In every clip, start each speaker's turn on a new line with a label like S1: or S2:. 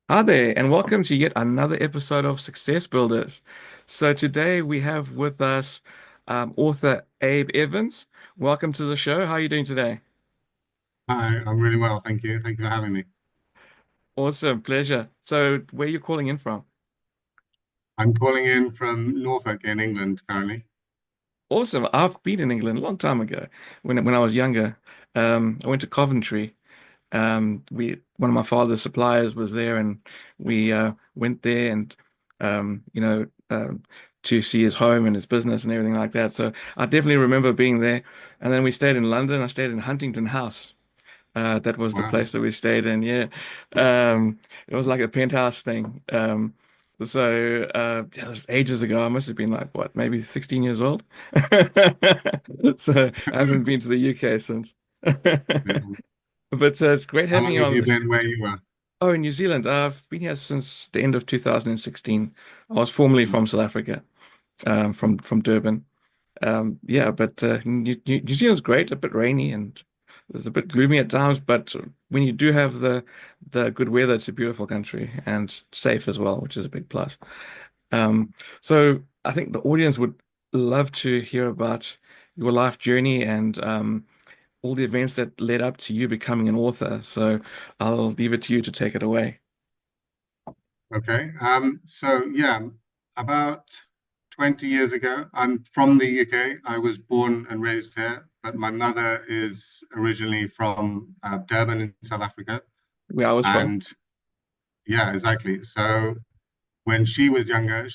S1: Hi there, and welcome to yet another episode of Success Builders. So today we have with us author Abe Evans. Welcome to the show. How are you doing today?
S2: Hi, I'm really well, thank you. Thank you for having me.
S1: Awesome, pleasure. So where are you calling in from?
S2: I'm calling in from Norfolk in England currently.
S1: Awesome. I've been in England a long time ago when I was younger. I went to Coventry. We One of my father's suppliers was there, and we went there and to see his home and his business and everything like that. So I definitely remember being there. And then we stayed in London. I stayed in Huntington House. That was the
S2: Wow.
S1: place that we stayed in. Yeah, it was like a penthouse thing. Yeah, it was ages ago. I must have been like what, maybe 16 years old. So I haven't been to the UK since.
S2: Yeah.
S1: But it's great
S2: How
S1: having
S2: long
S1: you
S2: have you
S1: on.
S2: been where you were?
S1: Oh, in New Zealand, I've been here since the end of 2016. I was formerly
S2: Mm.
S1: from South Africa, from Durban. Yeah, but New Zealand's great, a bit rainy and it's a bit gloomy at times, but when you do have the good weather, it's a beautiful country and safe as well, which is a big plus. Um, so I think the audience would love to hear about your life journey and all the events that led up to you becoming an author. So I'll leave it to you to take it away.
S2: Okay. About 20 years ago, I'm from the UK. I was born and raised here, but my mother is originally from Durban in South Africa.
S1: Where I was from.
S2: And yeah, exactly. So when she was younger,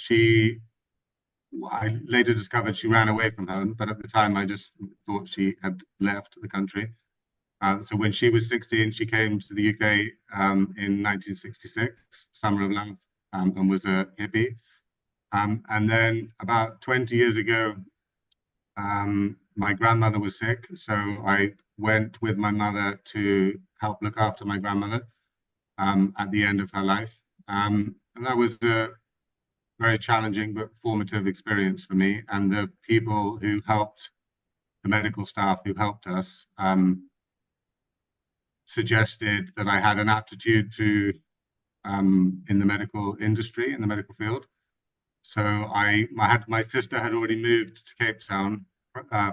S2: I later discovered she ran away from home, but at the time I just thought she had left the country. So when she was 16, she came to the UK in 1966, Summer of Love, and was a hippie. And then about 20 years ago, my grandmother was sick, so I went with my mother to help look after my grandmother at the end of her life. And that was a very challenging but formative experience for me. And the people who helped, the medical staff who helped us, suggested that I had an aptitude to in the medical industry, in the medical field. So my sister had already moved to Cape Town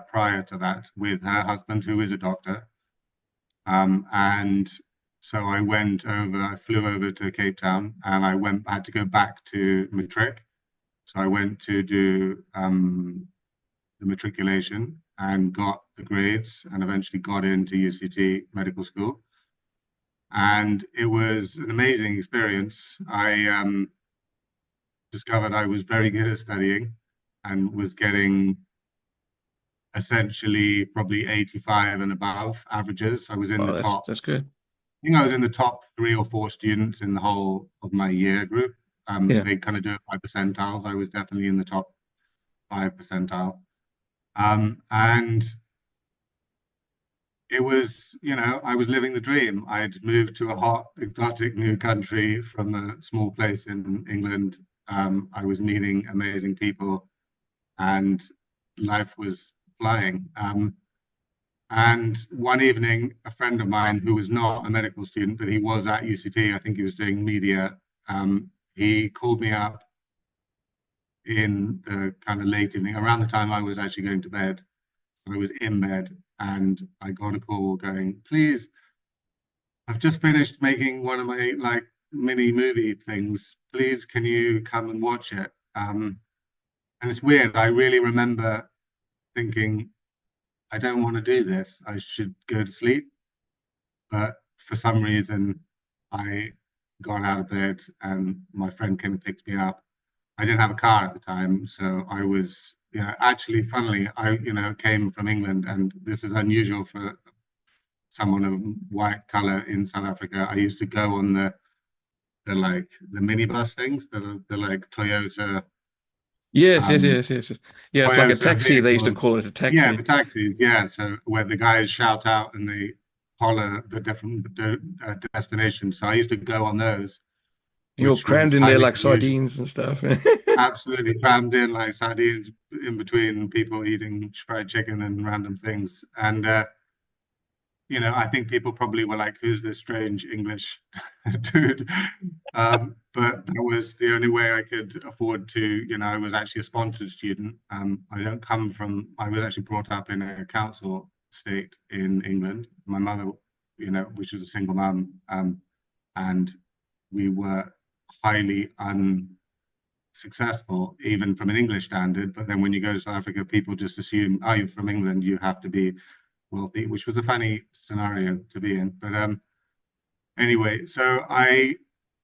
S2: prior to that with her husband, who is a doctor. And so I flew over to Cape Town, and I had to go back to matric. So I went to do the matriculation and got the grades, and eventually got into UCT medical school. And it was an amazing experience. I discovered I was very good at studying and was getting essentially probably 85 and above averages. I was in
S1: Oh,
S2: the
S1: that's
S2: top,
S1: that's good.
S2: I think I was in the top 3 or 4 students in the whole of my year group.
S1: Yeah.
S2: They kind of do it by percentiles. I was definitely in the top 5 percentile. And it was, I was living the dream. I'd moved to a hot, exotic new country from a small place in England. I was meeting amazing people, and life was flying. And one evening, a friend of mine who was not a medical student, but he was at UCT, I think he was doing media, he called me up in the kind of late evening, around the time I was actually going to bed. I was in bed and I got a call going, please, I've just finished making one of my like mini movie things. Please, can you come and watch it? And it's weird. I really remember thinking, I don't want to do this. I should go to sleep. But for some reason, I got out of bed and my friend came and picked me up. I didn't have a car at the time, so I was, actually, funnily, I came from England, and this is unusual for someone of white color in South Africa. I used to go on the minibus things, the like
S1: Yes, yes,
S2: um,
S1: yes, yes, yes. Yeah, it's like a
S2: Toyota
S1: taxi. They used to
S2: vehicles.
S1: call it a
S2: Yeah,
S1: taxi.
S2: the taxis. Yeah, so where the guys shout out and they holler the different destinations. So I used to go on those,
S1: You're
S2: which
S1: crammed
S2: was
S1: in there
S2: highly
S1: like
S2: unusual.
S1: sardines and stuff.
S2: Absolutely crammed in like sardines in between people eating fried chicken and random things. And I think people probably were like, "Who's this strange English dude?" But that was the only way I could afford to, I was actually a sponsored student. I don't come from, I was actually brought up in a council estate in England. My mother, which was a single mum, and we were highly unsuccessful, even from an English standard. But then when you go to South Africa, people just assume, oh, you're from England, you have to be wealthy, which was a funny scenario to be in. But anyway, so I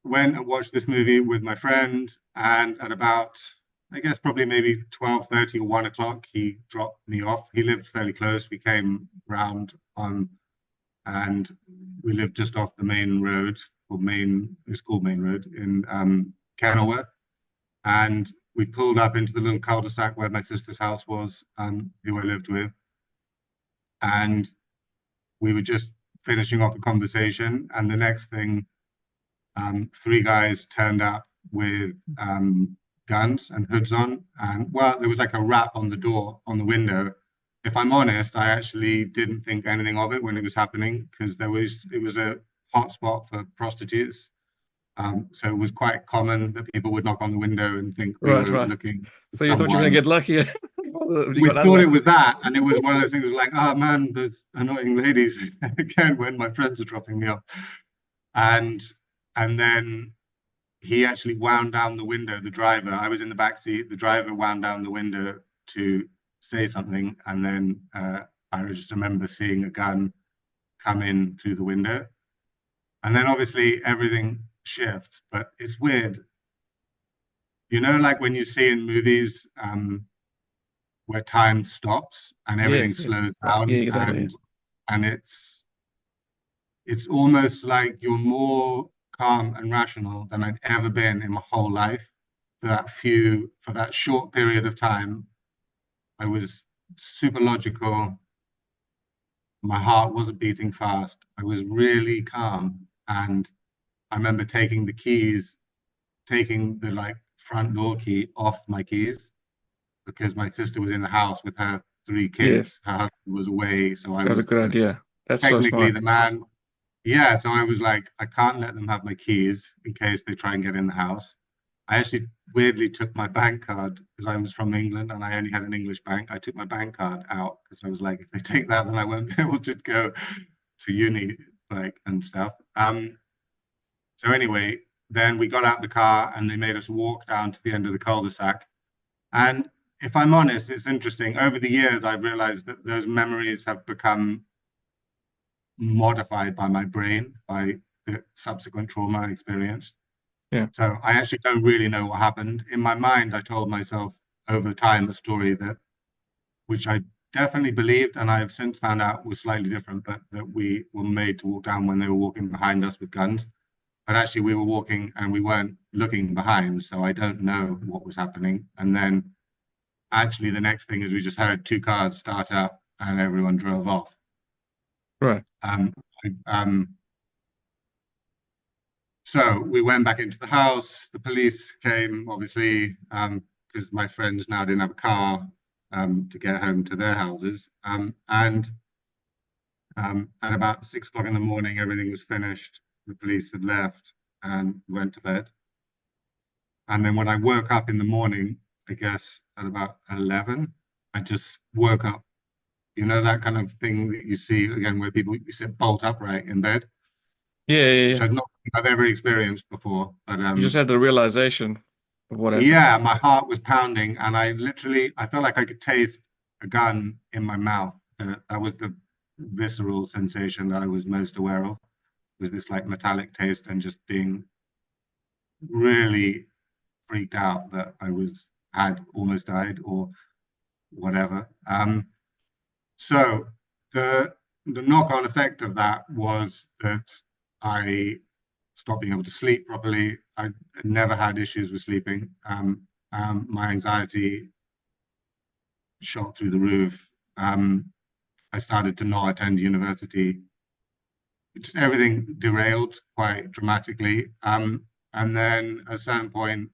S2: went and watched this movie with my friend, and at about, I guess, probably maybe 12:30 or 1 o'clock, he dropped me off. He lived fairly close. We came round on, and we lived just off the main road, or it's called Main Road in Kenilworth. And we pulled up into the little cul-de-sac where my sister's house was, who I lived with. And we were just finishing off a conversation, and the next thing, three guys turned up with guns and hoods on, and well, there was like a rap on the door, on the window. If I'm honest, I actually didn't think anything of it when it was happening because it was a hot spot for prostitutes. So it was quite common that people would knock on the window and think we
S1: Right,
S2: were
S1: right.
S2: looking for
S1: So you thought you were going to
S2: someone.
S1: get lucky. You
S2: We
S1: got
S2: thought it
S1: unlucky.
S2: was that, and it was one of those things like, oh man, there's annoying ladies again when my friends are dropping me off. And and then he actually wound down the window, the driver. I was in the back seat, the driver wound down the window to say something, and then I just remember seeing a gun come in through the window. And then obviously everything shifts, but it's weird. Like when you see in movies, where time stops and everything
S1: Yes, yes.
S2: slows
S1: Right. Yeah,
S2: down,
S1: exactly.
S2: and it's almost like you're more calm and rational than I'd ever been in my whole life. For that short period of time, I was super logical. My heart wasn't beating fast. I was really calm. And I remember taking the like front door key off my keys because my sister was in the house with her three
S1: Yes,
S2: kids. Her husband was away. So I
S1: that's a
S2: was
S1: good idea. That's so
S2: technically
S1: smart.
S2: the man. Yeah, so I was like, I can't let them have my keys in case they try and get in the house. I actually weirdly took my bank card because I was from England and I only had an English bank. I took my bank card out because I was like, if they take that, then I won't be able to go to uni, like, and stuff. So anyway, then we got out the car and they made us walk down to the end of the cul-de-sac. And if I'm honest, it's interesting. Over the years, I've realized that those memories have become modified by my brain, by the subsequent trauma I experienced.
S1: Yeah,
S2: So I actually don't really know what happened. In my mind, I told myself over time a story which I definitely believed, and I have since found out was slightly different, but that we were made to walk down when they were walking behind us with guns. But actually, we were walking and we weren't looking behind, so I don't know what was happening. And then actually, the next thing is we just heard two cars start up and everyone drove off.
S1: right.
S2: Um, um, So we went back into the house. The police came, obviously, because my friends now didn't have a car to get home to their houses. And at about 6 o'clock in the morning, everything was finished. The police had left and went to bed. And then when I woke up in the morning, I guess at about 11, I just woke up. That kind of thing that you see again where people you sit bolt upright in bed,
S1: Yeah, yeah,
S2: which
S1: yeah.
S2: I've ever experienced before. But
S1: You just had the realization of what happened.
S2: yeah, my heart was pounding, and I felt like I could taste a gun in my mouth. That was the visceral sensation that I was most aware of, was this like metallic taste and just being really freaked out that had almost died or whatever. So the the knock-on effect of that was that I stopped being able to sleep properly. I never had issues with sleeping. My anxiety shot through the roof. Um, I started to not attend university. Just everything derailed quite dramatically. And then at a certain point,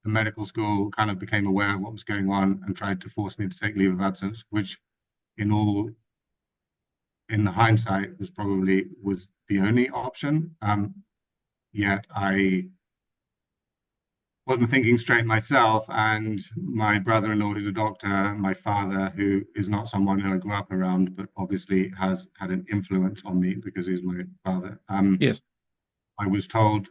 S2: the medical school kind of became aware of what was going on and tried to force me to take leave of absence, which, in all in hindsight was the only option. Yet I wasn't thinking straight myself, and my brother-in-law, who's a doctor, my father, who is not someone who I grew up around, but obviously has had an influence on me because he's my father.
S1: Yes.
S2: I was told,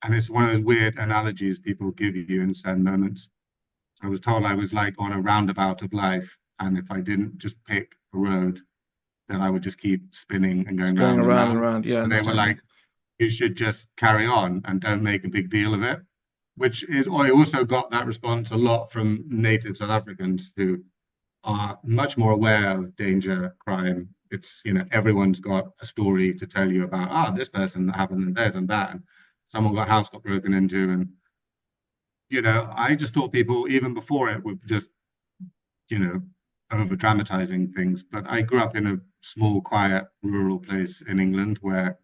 S2: and it's one of those weird analogies people give you in certain moments. I was told I was like on a roundabout of life, and if I didn't just pick a road, then I would just keep spinning and
S1: It's
S2: going
S1: going
S2: round and
S1: around and
S2: round.
S1: around. Yeah, I
S2: And they were
S1: understand that.
S2: like, you should just carry on and don't make a big deal of it, which is, I also got that response a lot from native South Africans who are much more aware of danger, crime. It's, everyone's got a story to tell you about, this person that happened and this and that, and someone got house got broken into. And, I just thought people, even before it, were just, you know, over dramatizing things. But I grew up in a small, quiet, rural place in England where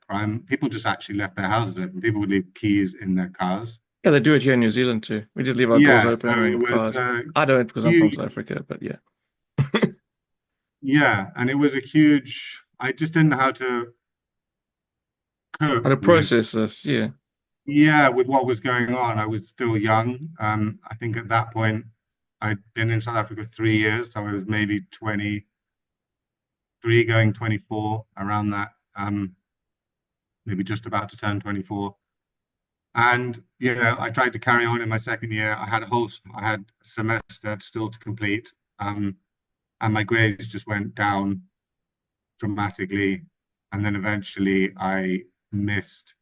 S2: people just actually left their houses open. People would leave keys in their cars.
S1: Yeah, they do it here in New Zealand too. We just leave our doors
S2: Yeah,
S1: open
S2: so it
S1: and
S2: was
S1: cars. I don't because I'm from
S2: huge.
S1: South Africa, but yeah.
S2: Yeah, and it was a huge. I just didn't know how to
S1: How
S2: cope
S1: to
S2: with,
S1: process this? Yeah.
S2: yeah, with what was going on. I was still young. I think at that point I'd been in South Africa 3 years, so I was maybe 23, going 24, around that. Maybe just about to turn 24. And I tried to carry on in my second year. I had a semester still to complete, and my grades just went down dramatically. And then eventually, I missed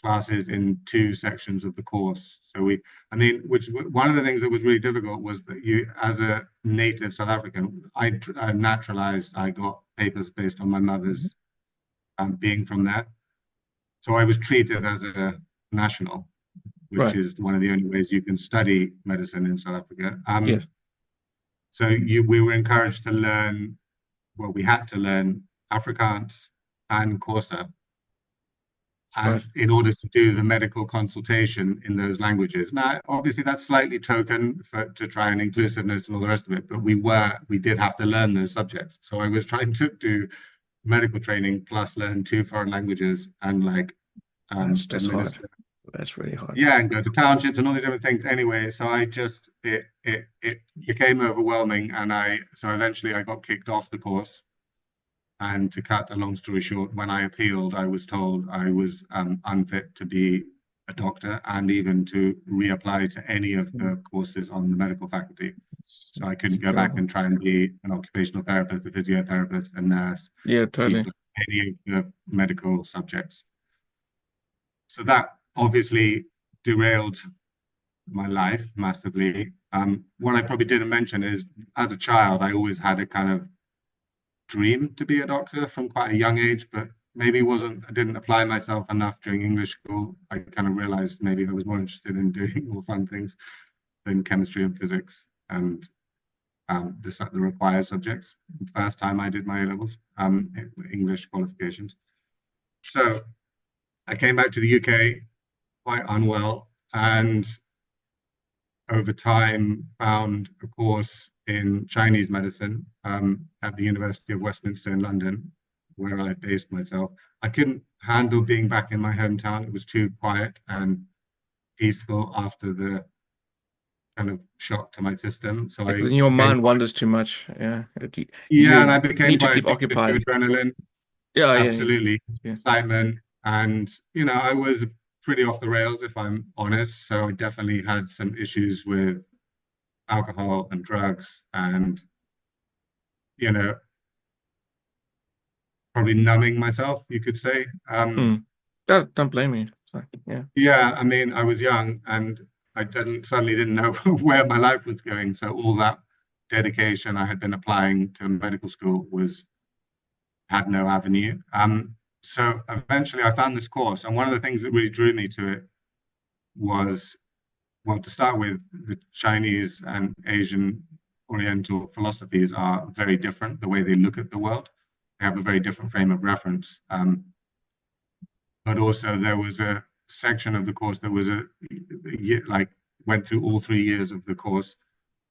S2: classes in two sections of the course. I mean, which one of the things that was really difficult was that as a native South African, I naturalized. I got papers based on my mother's being from there, so I was treated as a national, which
S1: Right.
S2: is one of the only ways you can study medicine in South Africa.
S1: Yes.
S2: So we were encouraged to learn, well, we had to learn Afrikaans and Xhosa,
S1: Right.
S2: and in order to do the medical consultation in those languages. Now, obviously, that's slightly token to try and inclusiveness and all the rest of it, but we did have to learn those subjects. So I was trying to do medical training plus learn two foreign languages and like
S1: That's hard.
S2: administer,
S1: That's really hard.
S2: yeah, and go to townships and all these different things. Anyway, so it became overwhelming, and so eventually I got kicked off the course. And to cut a long story short, when I appealed, I was told I was unfit to be a doctor and even to reapply to any of the courses on the medical faculty. So I
S1: It's
S2: couldn't go back
S1: terrible.
S2: and try and be an occupational therapist, a physiotherapist, a nurse,
S1: Yeah,
S2: teach
S1: totally.
S2: any of the medical subjects. So that obviously derailed my life massively. What I probably didn't mention is, as a child, I always had a kind of dream to be a doctor from quite a young age, but maybe wasn't I didn't apply myself enough during English school. I kind of realized maybe I was more interested in doing more fun things than chemistry and physics and the required subjects. The first time I did my A levels, English qualifications. So I came back to the UK quite unwell, and over time found a course in Chinese medicine at the University of Westminster in London, where I based myself. I couldn't handle being back in my hometown. It was too quiet and peaceful after the kind of shock to my system. So
S1: Because
S2: I
S1: in your
S2: became
S1: mind
S2: quite,
S1: wanders too much. Yeah.
S2: yeah, and I
S1: You
S2: became
S1: need to
S2: quite
S1: keep
S2: addicted to
S1: occupied.
S2: adrenaline.
S1: Yeah, yeah,
S2: Absolutely.
S1: yeah.
S2: Excitement. And, I was pretty off the rails, if I'm honest. So I definitely had some issues with alcohol and drugs and you know, probably numbing myself, you could say.
S1: Mm. Don't blame me. So, yeah.
S2: Yeah, I mean, I was young and I didn't know where my life was going. So all that dedication I had been applying to medical school was had no avenue. So eventually I found this course, and one of the things that really drew me to it was, well, to start with, the Chinese and Asian Oriental philosophies are very different. The way they look at the world, they have a very different frame of reference. But also there was a section of the course that was like went through all 3 years of the course,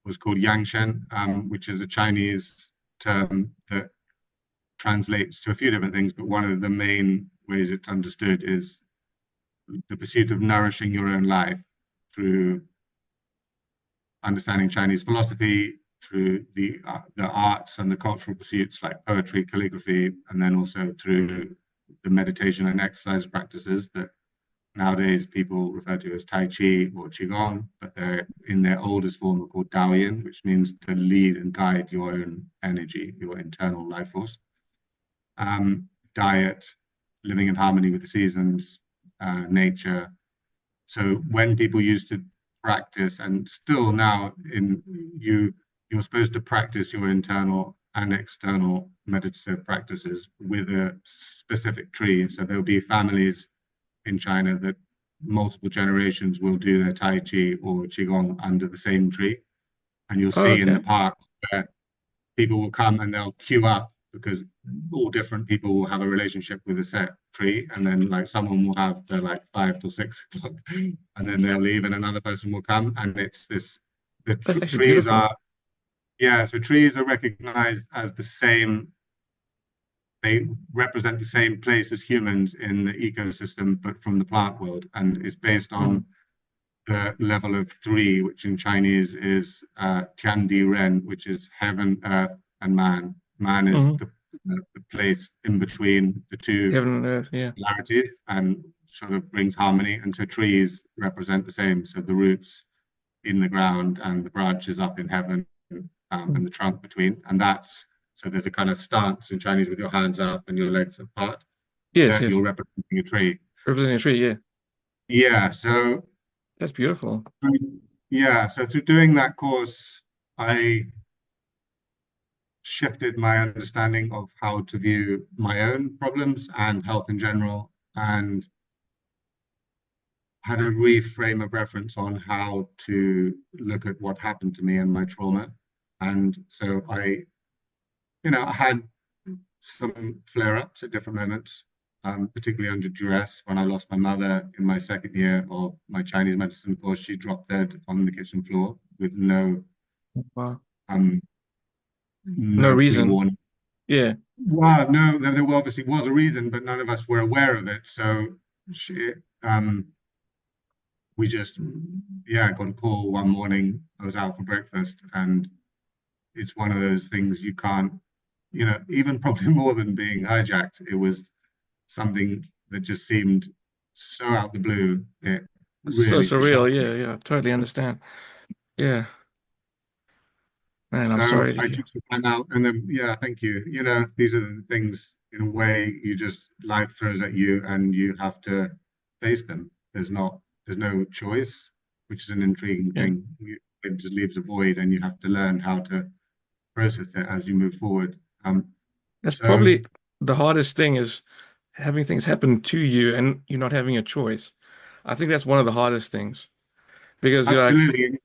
S2: was called Yangshen, which is a Chinese term that translates to a few different things, but one of the main ways it's understood is the pursuit of nourishing your own life through understanding Chinese philosophy, through the arts and the cultural pursuits like poetry, calligraphy, and then also through the meditation and exercise practices that nowadays people refer to as Tai Chi or Qigong, but they're in their oldest form are called Daoyin, which means to lead and guide your own energy, your internal life force. Diet, living in harmony with the seasons, nature. So when people used to practice, and still now in you're supposed to practice your internal and external meditative practices with a specific tree. So there'll be families in China that multiple generations will do their Tai Chi or Qigong under the same tree. And you'll
S1: Oh,
S2: see in the
S1: okay.
S2: park where people will come and they'll queue up because all different people will have a relationship with a set tree. And then like someone will have the like 5 till 6 o'clock and then they'll leave and another person will come. And it's this, the
S1: That's actually
S2: trees
S1: beautiful.
S2: are, yeah, so trees are recognized as the same, they represent the same place as humans in the ecosystem, but from the plant world. And it's based
S1: Mm.
S2: on the level of three, which in Chinese is Tian Di Ren, which is heaven, earth, and man. Man is
S1: Hmm.
S2: the place in between the two
S1: Heaven and earth, yeah.
S2: polarities and sort of brings harmony. And so trees represent the same. So the roots in the ground and the branches up in heaven,
S1: Mm.
S2: and the trunk between. And that's so there's a kind of stance in Chinese with your hands up and your legs apart
S1: Yes,
S2: that
S1: yes.
S2: you're representing a tree.
S1: Representing a tree, yeah.
S2: Yeah, so
S1: That's beautiful.
S2: yeah, so through doing that course, I shifted my understanding of how to view my own problems and health in general, and had a reframe of reference on how to look at what happened to me and my trauma. And so I had some flare-ups at different moments, particularly under duress when I lost my mother in my second year of my Chinese medicine course. She dropped dead on the kitchen floor with
S1: Wow.
S2: um,
S1: No
S2: no
S1: reason.
S2: pre-warning.
S1: Yeah.
S2: Well, no, there obviously was a reason, but none of us were aware of it. So she, we just, yeah, got a call one morning. I was out for breakfast, and it's one of those things you can't, even probably more than being hijacked. It was something that just seemed so out the blue. It
S1: So
S2: really
S1: surreal.
S2: shocked me.
S1: Yeah, yeah. Totally understand. Yeah. Man, I'm
S2: So
S1: sorry to
S2: I
S1: hear.
S2: took some time out, and then yeah, thank you. These are the things in a way you just life throws at you, and you have to face them. There's no choice, which is an intriguing
S1: Yeah.
S2: thing. It just leaves a void, and you have to learn how to process it as you move forward.
S1: That's
S2: So
S1: probably the hardest thing is having things happen to you and you not having a choice. I think that's one of the hardest things because you're like,
S2: absolutely,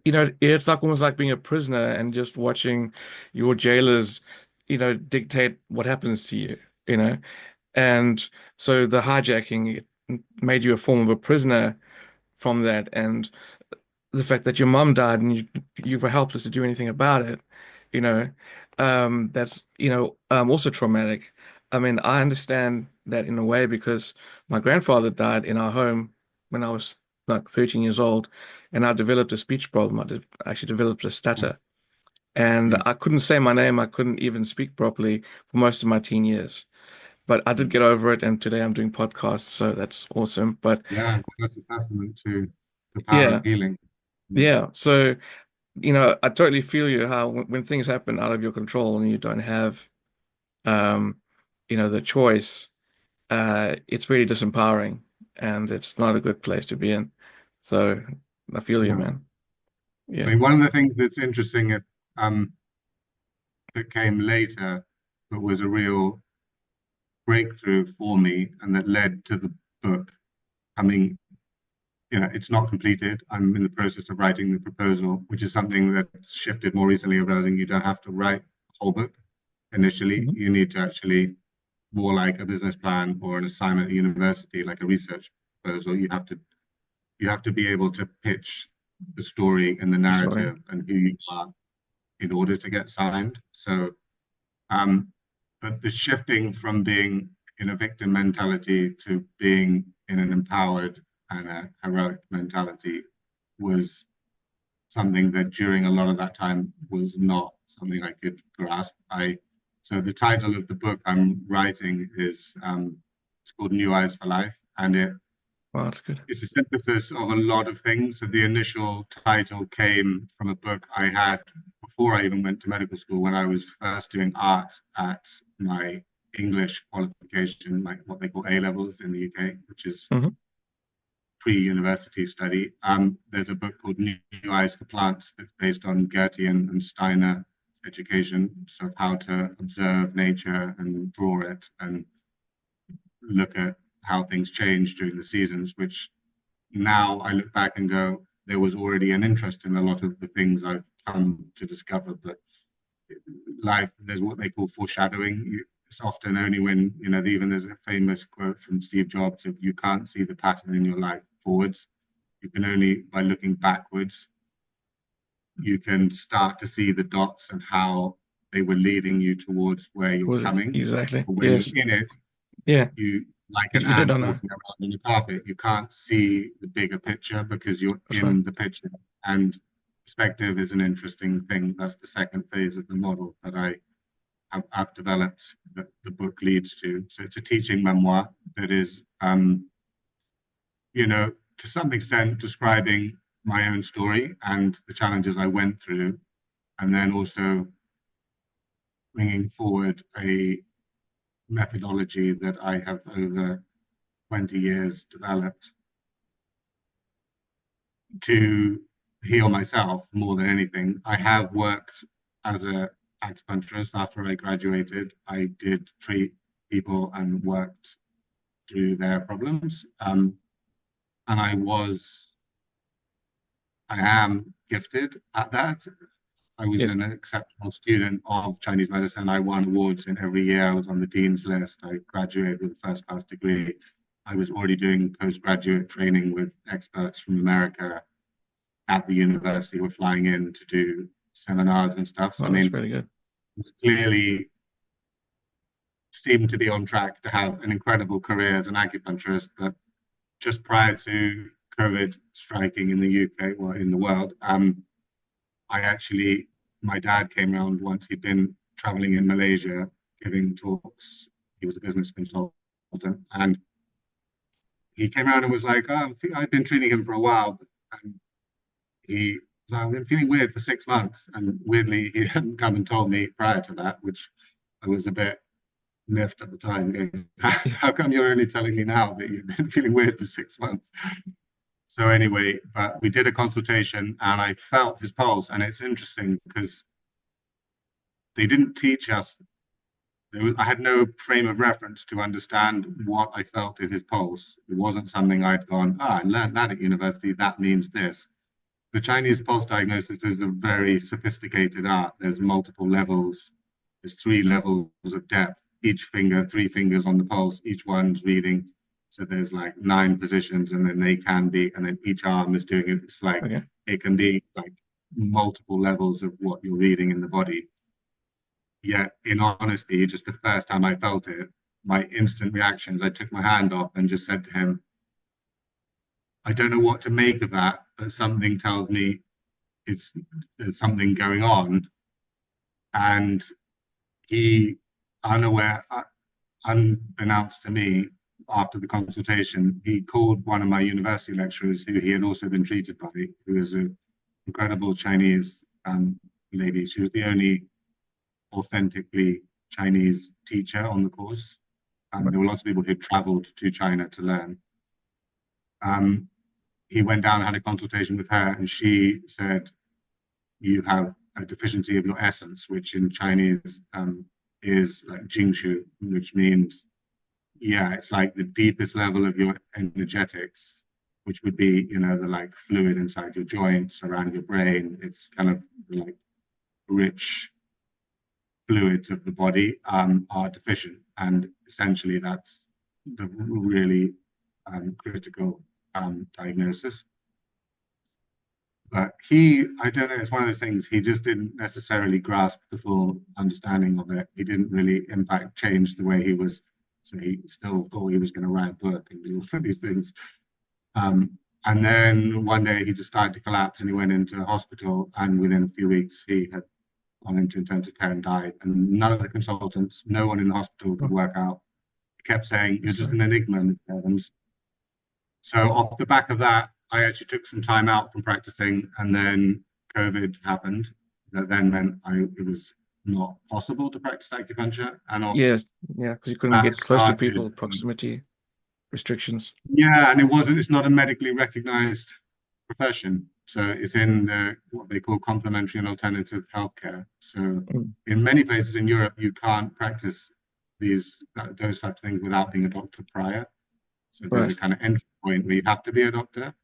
S1: it's like almost like being a prisoner and just watching your jailers, dictate what happens to you, you know? And so the hijacking it made you a form of a prisoner from that. And the fact that your mum died and you were helpless to do anything about it, you know, that's, also traumatic. I mean, I understand that in a way because my grandfather died in our home when I was like 13 years old, and I developed a speech problem. I actually developed a stutter, and
S2: yes,
S1: I couldn't say my name. I couldn't even speak properly for most of my teen years. But I did get over it, and today I'm doing podcasts, so that's awesome. But
S2: yeah, that's a testament to the power
S1: yeah,
S2: of healing. Mm.
S1: yeah. So I totally feel you how when things happen out of your control and you don't have, um, the choice, it's really disempowering and it's not a good place to be in. So I feel you,
S2: No.
S1: man.
S2: I
S1: Yeah.
S2: mean, one of the things that's interesting um, that came later, but was a real breakthrough for me, and that led to the book coming. It's not completed. I'm in the process of writing the proposal, which is something that shifted more recently, of realizing you don't have to write a whole book initially.
S1: Mhm.
S2: You need to actually more like a business plan or an assignment at university, like a research proposal. You have to be able to pitch the story and the
S1: Sorry.
S2: narrative and who you are in order to get signed. So but the shifting from being in a victim mentality to being in an empowered and a heroic mentality was something that during a lot of that time was not something I could grasp. So the title of the book I'm writing is it's called New Eyes for Life, and
S1: Wow, that's good.
S2: it's a synthesis of a lot of things. So the initial title came from a book I had before I even went to medical school when I was first doing art at my English qualification, like what they call A levels in the UK, which is
S1: Hmm.
S2: pre-university study. There's a book called New Eyes for Plants that's based on Goethe and Steiner education, so how to observe nature and draw it and look at how things change during the seasons, which now I look back and go, there was already an interest in a lot of the things I've come to discover. But life, there's what they call foreshadowing. It's often only when, even there's a famous quote from Steve Jobs of you can't see the pattern in your life forwards. You can only, by looking backwards, you can start to see the dots and how they were leading you towards where you're
S1: Was it
S2: coming.
S1: exactly?
S2: But when
S1: Yes.
S2: you're in it,
S1: Yeah.
S2: you like an
S1: You don't
S2: ant
S1: know.
S2: walking around in a carpet. You can't see the bigger picture because you're
S1: That's right.
S2: in the picture. And perspective is an interesting thing. That's the second phase of the model that I've developed that the book leads to. So it's a teaching memoir that is, to some extent describing my own story and the challenges I went through, and then also bringing forward a methodology that I have over 20 years developed to heal myself more than anything. I have worked as a acupuncturist after I graduated. I did treat people and worked through their problems. And I am gifted at that. I was
S1: Yes.
S2: an exceptional student of Chinese medicine. I won awards in every year. I was on the dean's list. I graduated with a first class degree. I was already doing postgraduate training with experts from America at the university. Were flying in to do seminars and stuff. So, I
S1: Wow, that's
S2: mean,
S1: really good.
S2: it's clearly seemed to be on track to have an incredible career as an acupuncturist. But just prior to COVID striking in the UK, well, in the world, I actually, my dad came around once. He'd been traveling in Malaysia giving talks. He was a business consultant, and he came around and was like, "Oh, I've been treating him for a while," and he so I've been feeling weird for 6 months, and weirdly, he hadn't come and told me prior to that, which I was a bit miffed at the time. Going,
S1: Yeah.
S2: how come you're only telling me now that you've been feeling weird for 6 months? So anyway, but we did a consultation, and I felt his pulse, and it's interesting because they didn't teach us. I had no frame of reference to understand what I felt in his pulse. It wasn't something I'd gone, I learned that at university. That means this. The Chinese pulse diagnosis is a very sophisticated art. There's multiple levels. There's 3 levels of depth. Each finger, 3 fingers on the pulse. Each one's reading. So there's like 9 positions, and then they can be, and then each arm is doing it. It's like
S1: Okay.
S2: it can be like multiple levels of what you're reading in the body. Yet, in honesty, just the first time I felt it, my instant reactions, I took my hand off and just said to him, I don't know what to make of that, but something tells me it's there's something going on. And he, unaware, unbeknownst to me, after the consultation, he called one of my university lecturers who he had also been treated by, who is an incredible Chinese lady. She was the only authentically Chinese teacher on the course. There were lots of people who traveled to China to learn. Um, he went down and had a consultation with her, and she said, "You have a deficiency of your essence," which in Chinese is like Jingshu, which means, yeah, it's like the deepest level of your energetics, which would be, the like fluid inside your joints, around your brain. It's kind of like rich fluids of the body are deficient. And essentially, that's the really critical diagnosis. But I don't know, it's one of those things, he just didn't necessarily grasp the full understanding of it. He didn't really impact change the way he was. So he still thought he was going to write a book and do all these things. And then one day he just started to collapse and he went into hospital. And within a few weeks, he had gone into intensive care and died. And none of the consultants, no one in the hospital could
S1: Oh,
S2: work out. He kept saying, "You're just
S1: sorry.
S2: an enigma, Mr. Evans." So off the back of that, I actually took some time out from practicing, and then COVID happened. That then meant it was not possible to practice acupuncture, and off
S1: Yes, yeah, because you couldn't
S2: that
S1: get close to people,
S2: started.
S1: proximity restrictions.
S2: Yeah, and it wasn't. It's not a medically recognized profession, so it's in what they call complementary and alternative healthcare. So
S1: Mm,
S2: in many places in Europe, you can't practice those types of things without being a doctor prior. So there's a
S1: right.
S2: kind of entry point where you have to be a doctor.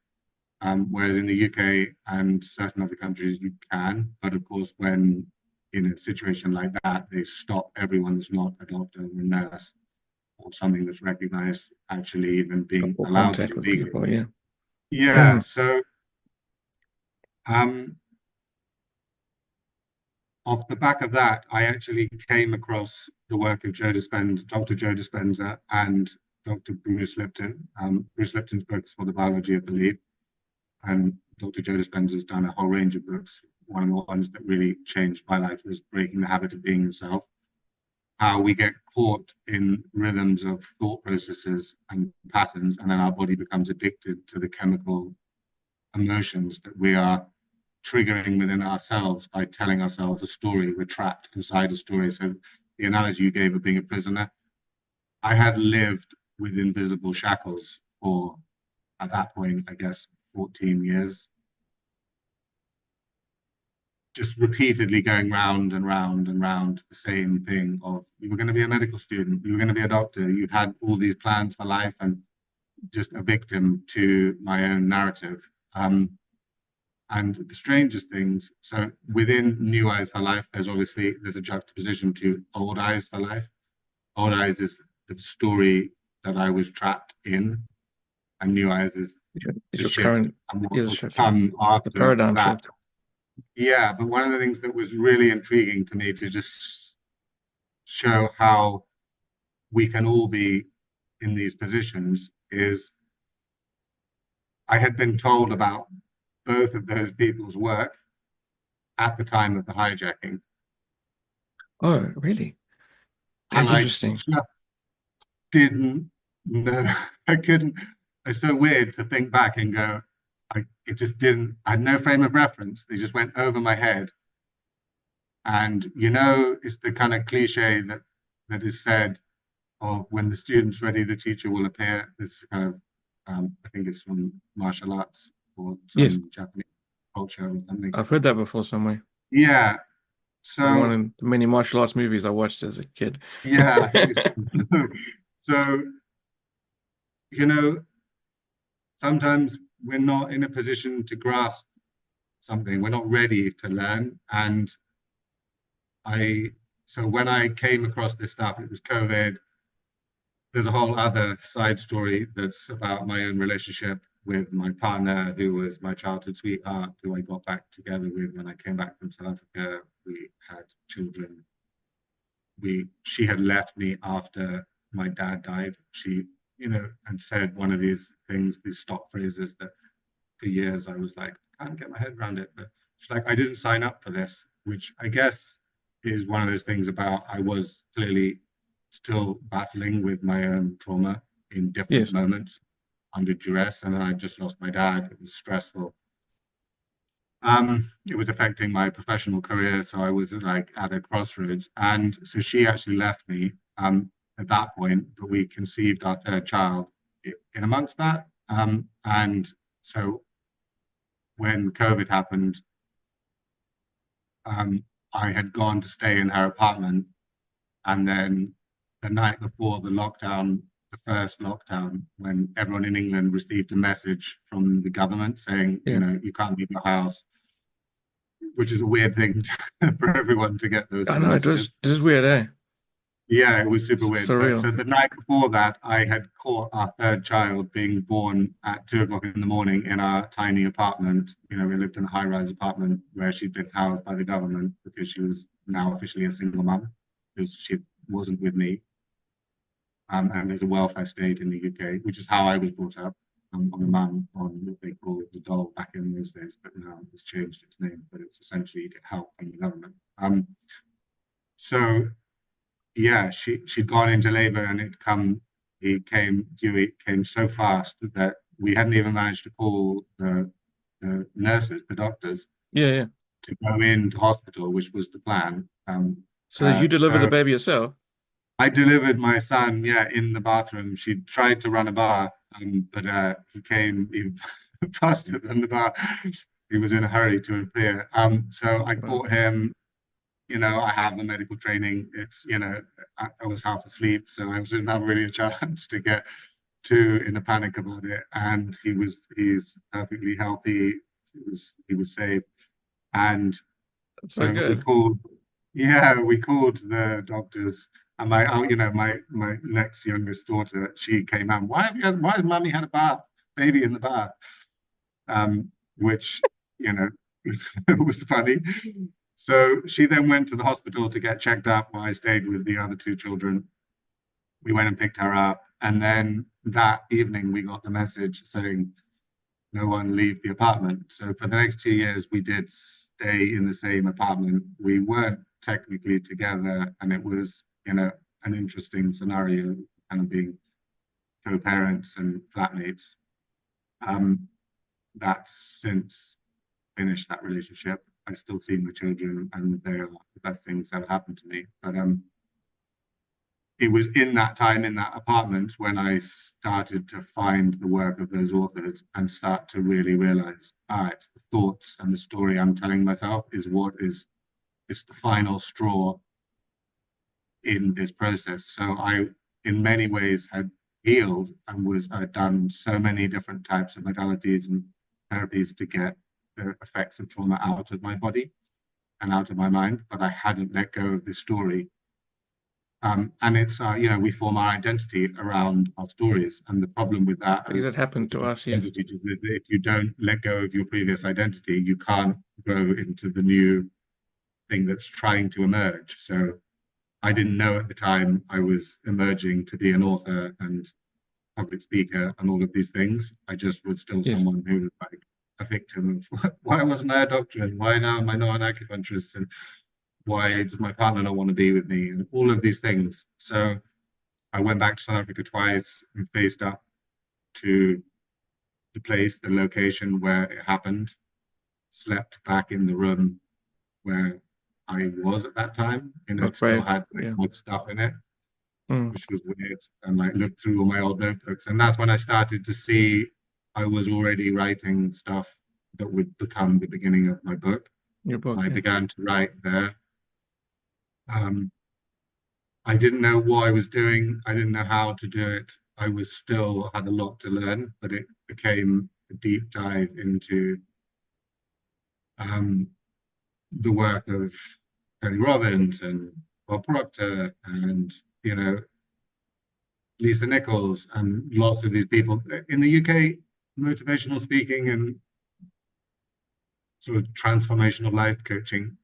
S2: Whereas in the UK and certain other countries, you can. But of course, when in a situation like that, they stop everyone that's not a doctor or a nurse or something that's recognized actually even being
S1: Or
S2: allowed to
S1: contact
S2: do
S1: with
S2: legal.
S1: people, yeah.
S2: Yeah. So um, off the back of that, I actually came across the work of Dr. Joe Dispenza, and Dr. Bruce Lipton. Bruce Lipton's books for the biology of belief, and Dr. Joe Dispenza's done a whole range of books. One of the ones that really changed my life was Breaking the Habit of Being Yourself. How we get caught in rhythms of thought processes and patterns, and then our body becomes addicted to the chemical emotions that we are triggering within ourselves by telling ourselves a story. We're trapped inside a story. So the analogy you gave of being a prisoner, I had lived with invisible shackles for, at that point, I guess, 14 years, just repeatedly going round and round and round the same thing of you were going to be a medical student, you were going to be a doctor, you had all these plans for life, and just a victim to my own narrative. And the strangest things, so within New Eyes for Life, there's a juxtaposition to Old Eyes for Life. Old Eyes is the story that I was trapped in, and New Eyes is
S1: Is
S2: the
S1: your
S2: shift
S1: current
S2: and what
S1: is
S2: will
S1: shift, yeah.
S2: come
S1: The
S2: after
S1: paradigm
S2: that.
S1: shift.
S2: Yeah, but one of the things that was really intriguing to me to just show how we can all be in these positions is I had been told about both of those people's work at the time of the hijacking.
S1: Oh, really?
S2: And
S1: That's
S2: I
S1: interesting.
S2: just didn't know. I couldn't. It's so weird to think back and go, it just didn't, I had no frame of reference. They just went over my head. And it's the kind of cliche that is said of when the student's ready, the teacher will appear. It's kind of, I think it's from martial arts or
S1: Yes,
S2: some Japanese culture or something.
S1: I've heard that before somewhere.
S2: Yeah.
S1: From one
S2: So,
S1: of the many martial arts movies I watched as a kid.
S2: yeah. So, you know, sometimes we're not in a position to grasp something. We're not ready to learn. And I, so when I came across this stuff, it was COVID. There's a whole other side story that's about my own relationship with my partner, who was my childhood sweetheart, who I got back together with when I came back from South Africa. We had children. She had left me after my dad died. She, and said one of these things, these stock phrases that for years I was like, I can't get my head around it. But she's like, I didn't sign up for this, which I guess is one of those things about I was clearly still battling with my own trauma in different
S1: Yes,
S2: moments under duress. And then I just lost my dad. It was stressful. It was affecting my professional career. So I was like at a crossroads. And so she actually left me at that point, but we conceived our third child in amongst that. And so when COVID happened, um, I had gone to stay in her apartment. And then the night before the first lockdown, when everyone in England received a message from the government saying,
S1: yeah.
S2: you can't leave your house, which is a weird thing for everyone to get those
S1: I
S2: sort of
S1: know it
S2: messages.
S1: was weird, eh?
S2: Yeah, it was super weird. But
S1: Surreal.
S2: so the night before that, I had caught our third child being born at 2 o'clock in the morning in our tiny apartment. We lived in a high-rise apartment where she'd been housed by the government because she was now officially a single mum because she wasn't with me. And there's a welfare state in the UK, which is how I was brought up. I'm a mum on what they call the dole back in those days, but now it's changed its name. But it's essentially you get help from the government. So yeah, she'd gone into labor and Huey came so fast that we hadn't even managed to call the nurses, the doctors,
S1: Yeah, yeah.
S2: to go into hospital, which was the plan.
S1: So you deliver the
S2: So
S1: baby yourself?
S2: I delivered my son, yeah, in the bathroom. She tried to run a bar, but he came even faster than the bar. He was in a hurry to appear. So I
S1: Wow.
S2: caught him. I have the medical training. I was half asleep, so I was not really a chance to get too in a panic about it. And he's perfectly healthy. He was safe. And
S1: That's so
S2: so we
S1: good.
S2: called, yeah, we called the doctors. And my next youngest daughter, she came out. Why has mommy had a bath, baby in the bath? Which, you know, was funny. So she then went to the hospital to get checked up while I stayed with the other two children. We went and picked her up. And then that evening, we got the message saying, no one leave the apartment. So for the next 2 years, we did stay in the same apartment. We weren't technically together. And it was, an interesting scenario, kind of being co parents and flatmates. Um, that's since finished that relationship. I still see my children, and they are the best things that have happened to me. But it was in that time in that apartment when I started to find the work of those authors and start to really realize, it's the thoughts and the story I'm telling myself is what is it's the final straw in this process. So I, in many ways, had healed and was done so many different types of modalities and therapies to get the effects of trauma out of my body and out of my mind, but I hadn't let go of this story. And it's, we form our identity around our stories. And the problem with that,
S1: I think that happened to us, yes.
S2: identity, is that if you don't let go of your previous identity, you can't grow into the new thing that's trying to emerge. So I didn't know at the time I was emerging to be an author and public speaker and all of these things. I just was still
S1: Yes.
S2: someone who was like a victim of why wasn't I a doctor and why now am I not an acupuncturist and why does my partner not want to be with me and all of these things. So I went back to South Africa twice and faced up to the place, the location where it happened, slept back in the room where I was at that time. It
S1: Not
S2: still
S1: brave.
S2: had like
S1: Yeah.
S2: odd stuff in it,
S1: Mm.
S2: which was weird. And like looked through all my old notebooks. And that's when I started to see I was already writing stuff that would become the beginning of my book.
S1: Your book,
S2: I
S1: yeah.
S2: began to write there. Um, I didn't know what I was doing. I didn't know how to do it. I was still had a lot to learn, but it became a deep dive into um, the work of Tony Robbins and Bob Proctor and you know Lisa Nichols and lots of these people in the UK. Motivational speaking and sort of transformational life coaching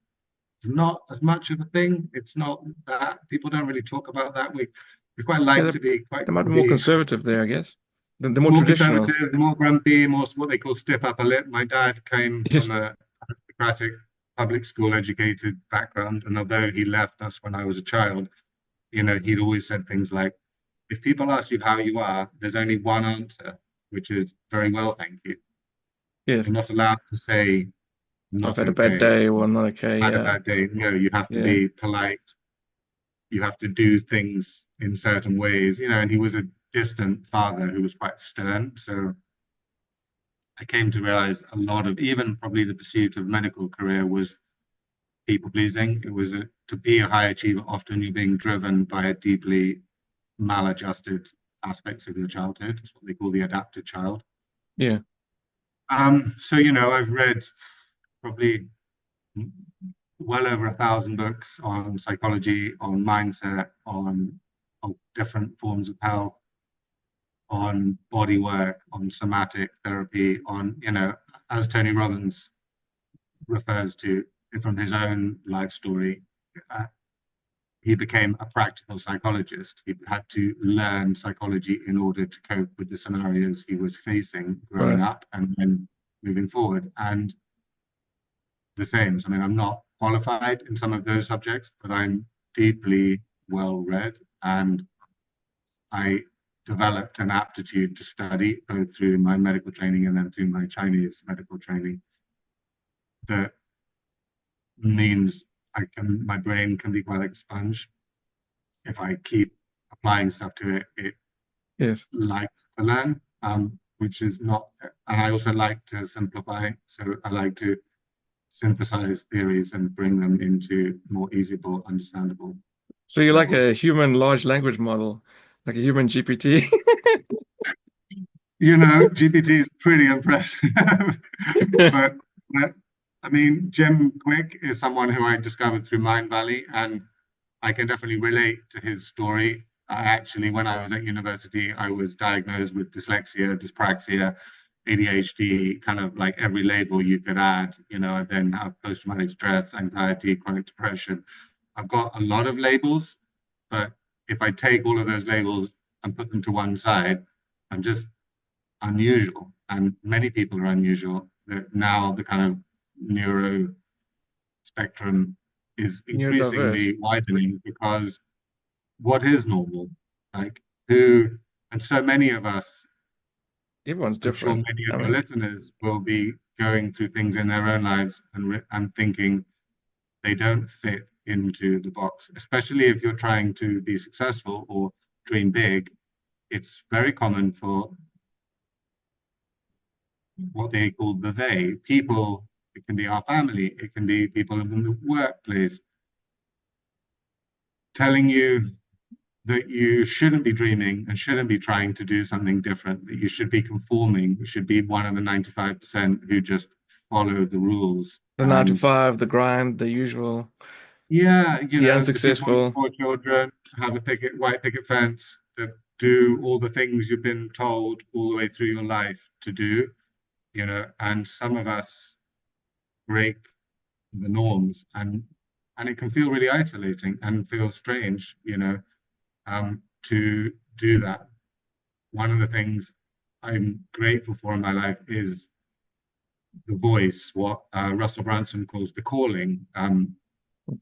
S2: is not as much of a thing. It's not that people don't really talk about that. We quite
S1: Yeah,
S2: like to be quite
S1: they might be more
S2: grumpy,
S1: conservative there, I guess. They're more
S2: more
S1: traditional.
S2: conservative, more grumpy, more what they call stiff upper lip. My dad came
S1: Yes.
S2: from a aristocratic public school educated background, and although he left us when I was a child, he'd always said things like, if people ask you how you are, there's only one answer, which is very well, thank you.
S1: Yes.
S2: You're not allowed to say
S1: I've
S2: not
S1: had a bad
S2: okay,
S1: day or not okay.
S2: had a
S1: Yeah.
S2: bad day. No, you have to
S1: Yeah.
S2: be polite. You have to do things in certain ways, and he was a distant father who was quite stern. So I came to realize a lot of even probably the pursuit of medical career was people pleasing. It was to be a high achiever, often you're being driven by a deeply maladjusted aspects of your childhood. It's what they call the adapted child.
S1: Yeah.
S2: So I've read probably well over 1,000 books on psychology, on mindset, on different forms of health, on body work, on somatic therapy, on, as Tony Robbins refers to from his own life story, uh, he became a practical psychologist. He had to learn psychology in order to cope with the scenarios he was facing growing
S1: Right.
S2: up and then moving forward. And the same. So, I mean, I'm not qualified in some of those subjects, but I'm deeply well read and I developed an aptitude to study both through my medical training and then through my Chinese medical training that means my brain can be quite like a sponge. If I keep applying stuff to it, it
S1: Yes.
S2: likes to learn, which is not, and I also like to simplify. So I like to synthesize theories and bring them into more easable, understandable
S1: So you're like a
S2: levels.
S1: human large language model, like a human GPT.
S2: GPT is pretty impressive. but I mean, Jim Quick is someone who I discovered through Mind Valley, and I can definitely relate to his story. I actually, when I was at university, I was diagnosed with dyslexia, dyspraxia, ADHD, kind of like every label you could add. I then have post-traumatic stress, anxiety, chronic depression. I've got a lot of labels, but if I take all of those labels and put them to one side, I'm just unusual. And many people are unusual. That now the kind of neuro spectrum is
S1: Neurodiverse.
S2: increasingly widening because what is normal? Like who, and so many of us,
S1: Everyone's
S2: I'm sure
S1: different.
S2: many
S1: I
S2: of your
S1: mean,
S2: listeners will be going through things in their own lives and thinking they don't fit into the box, especially if you're trying to be successful or dream big. It's very common for what they call the they people. It can be our family, it can be people in the workplace telling you that you shouldn't be dreaming and shouldn't be trying to do something different, that you should be conforming, you should be one of the 95% who just follow the rules.
S1: the nine to
S2: And
S1: five, the grind, the usual,
S2: yeah,
S1: the
S2: the two boys,
S1: unsuccessful.
S2: four children, have a white picket fence, that do all the things you've been told all the way through your life to do, and some of us break the norms and it can feel really isolating and feel strange, to do that. One of the things I'm grateful for in my life is the voice, what Russell Brunson calls the calling,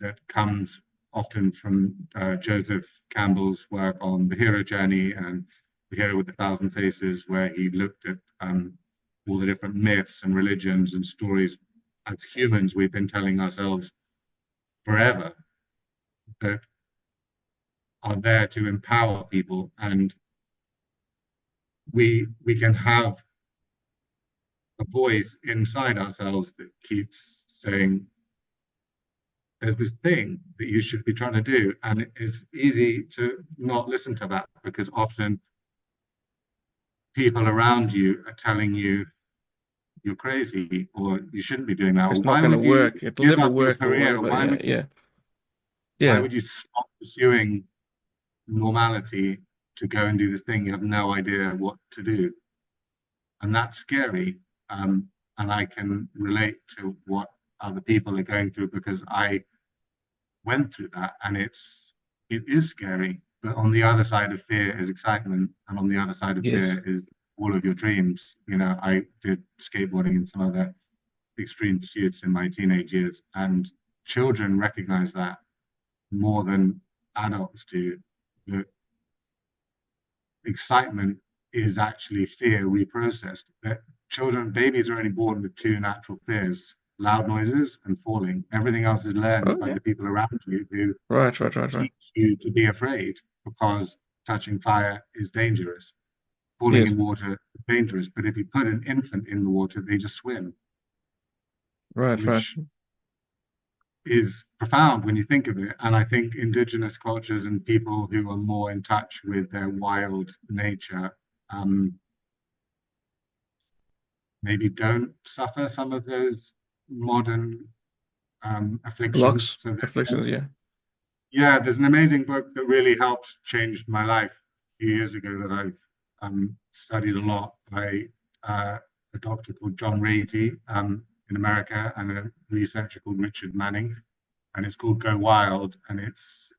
S2: that comes often from Joseph Campbell's work on the hero journey and the hero with a thousand faces, where he looked at all the different myths and religions and stories as humans we've been telling ourselves forever that are there to empower people, and we can have a voice inside ourselves that keeps saying there's this thing that you should be trying to do, and it's easy to not listen to that because often people around you are telling you you're crazy or you shouldn't be doing that, or
S1: It's not
S2: why
S1: going to
S2: would you
S1: work. It'll
S2: give
S1: never
S2: up your
S1: work or
S2: career, or
S1: whatever. Yeah, yeah,
S2: why
S1: yeah.
S2: would you stop pursuing normality to go and do this thing you have no idea what to do? And that's scary. And I can relate to what other people are going through because I went through that, and it is scary. But on the other side of fear is excitement, and on the other side of
S1: Yes.
S2: fear is all of your dreams. I did skateboarding and some other extreme pursuits in my teenage years, and children recognize that more than adults do. That excitement is actually fear reprocessed. That babies are only born with two natural fears: loud noises and falling. Everything else is learned
S1: Oh,
S2: by
S1: yeah.
S2: the people around you who
S1: Right, right, right, right.
S2: teach you to be afraid because touching fire is dangerous. Falling
S1: Yes.
S2: in water is dangerous. But if you put an infant in the water, they just swim,
S1: Right, right.
S2: which is profound when you think of it. And I think indigenous cultures and people who are more in touch with their wild nature maybe don't suffer some of those modern afflictions.
S1: Blocks,
S2: So
S1: afflictions, yeah.
S2: yeah, there's an amazing book that really helped change my life a few years ago that I've studied a lot by a doctor called John Ratey in America and a researcher called Richard Manning. And it's called Go Wild. And it's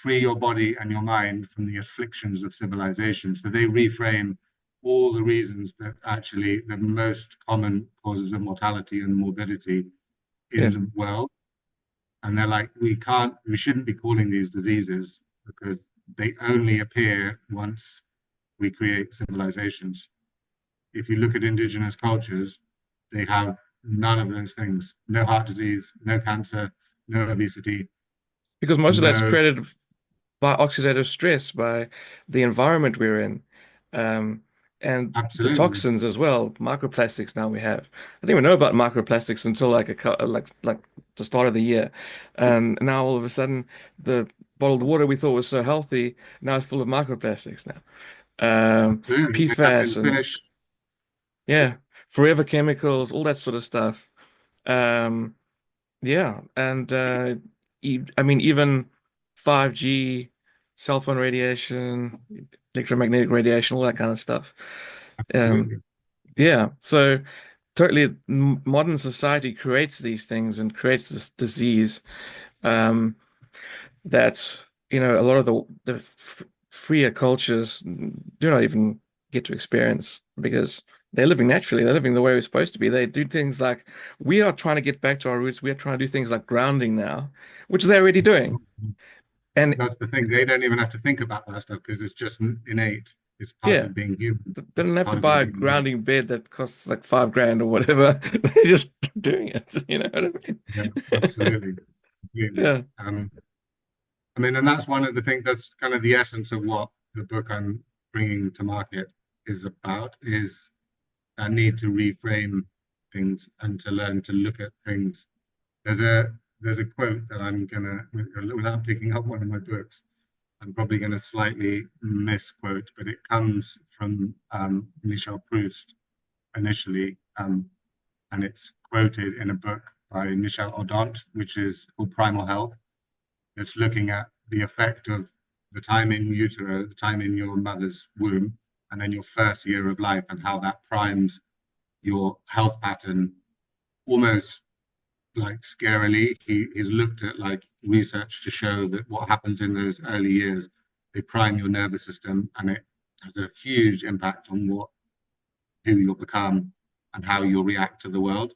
S2: free your body and your mind from the afflictions of civilization. So they reframe all the reasons that actually the most common causes of mortality and morbidity in
S1: Yeah.
S2: the world, and they're like, we shouldn't be calling these diseases because they only appear once we create civilizations. If you look at indigenous cultures, they have none of those things. No heart disease, no cancer, no obesity,
S1: Because most of that's
S2: no,
S1: created by oxidative stress, by the environment we're in, um, and the
S2: absolutely.
S1: toxins as well. Microplastics now we have. I didn't even know about microplastics until like the start of the year, and now all of a sudden the bottled water we thought was so healthy now it's full of microplastics now.
S2: Absolutely. And that's
S1: PFAS
S2: in
S1: and
S2: fish.
S1: yeah, forever chemicals, all that sort of stuff. Um, yeah, and I mean even 5G, cell phone radiation, electromagnetic radiation, all that kind of stuff. Um,
S2: Absolutely.
S1: yeah, so totally modern society creates these things and creates this disease that a lot of the freer cultures do not even get to experience because they're living naturally. They're living the way we're supposed to be. They do things like we are trying to get back to our roots. We are trying to do things like grounding now, which they're already doing. And
S2: That's the thing. They don't even have to think about that stuff because it's just innate. It's part
S1: yeah,
S2: of being human.
S1: they don't
S2: It's
S1: have to
S2: part of your
S1: buy a
S2: DNA.
S1: grounding bed that costs like 5 grand or whatever. They're just doing it. You know what I
S2: Yeah,
S1: mean?
S2: absolutely. Completely.
S1: Yeah.
S2: I mean, and that's one of the things that's kind of the essence of what the book I'm bringing to market is about, is that need to reframe things and to learn to look at things. There's a quote that I'm gonna, without picking up one of my books, I'm probably gonna slightly misquote, but it comes from Michel Proust initially, and it's quoted in a book by Michel Odent, which is called Primal Health. It's looking at the effect of the time in utero, the time in your mother's womb, and then your first year of life, and how that primes your health pattern almost like scarily. He's looked at like research to show that what happens in those early years, they prime your nervous system, and it has a huge impact on who you'll become and how you'll react to the world.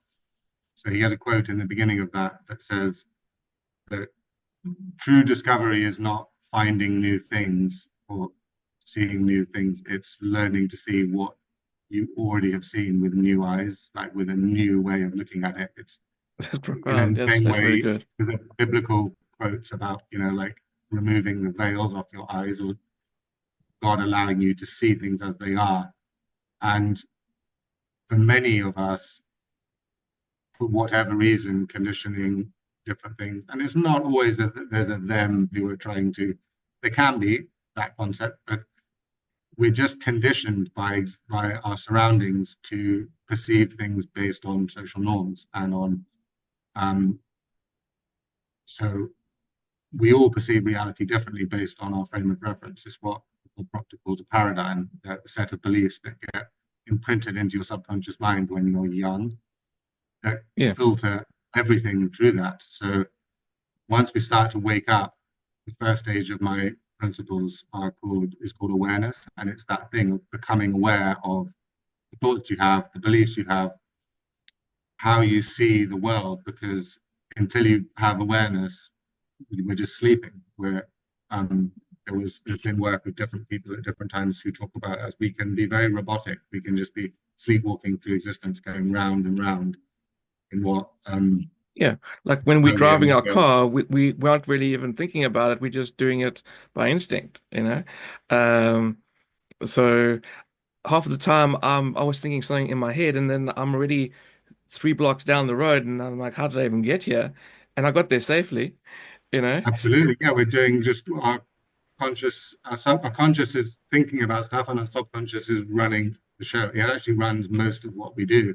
S2: So he has a quote in the beginning of that that says that true discovery is not finding new things or seeing new things. It's learning to see what you already have seen with new eyes, like with a new way of looking at it. It's
S1: That's
S2: in
S1: profound.
S2: the
S1: That's
S2: same
S1: that's really
S2: way
S1: good.
S2: there's a biblical quotes about, like removing the veils off your eyes or God allowing you to see things as they are. And for many of us, for whatever reason, conditioning, different things. And it's not always that there's a them who are trying to, there can be that concept, but we're just conditioned by our surroundings to perceive things based on social norms and on, um, so we all perceive reality differently based on our frame of reference. It's what Proctor calls a paradigm, a set of beliefs that get imprinted into your subconscious mind when you're young that
S1: Yeah.
S2: filter everything through that. So once we start to wake up, the first stage of my principles is called awareness, and it's that thing of becoming aware of the thoughts you have, the beliefs you have, how you see the world. Because until you have awareness, we're just sleeping. Um, there's been work with different people at different times who talk about as we can be very robotic. We can just be sleepwalking through existence, going round and round in what
S1: Yeah, like when we're
S2: slowly
S1: driving
S2: ends
S1: our
S2: going.
S1: car, we aren't really even thinking about it. We're just doing it by instinct, you know? Um, so half of the time I was thinking something in my head and then I'm already 3 blocks down the road and I'm like, how did I even get here? And I got there safely, you know?
S2: Absolutely, yeah. We're doing just our conscious is thinking about stuff, and our subconscious is running the show. It actually runs most of what we do.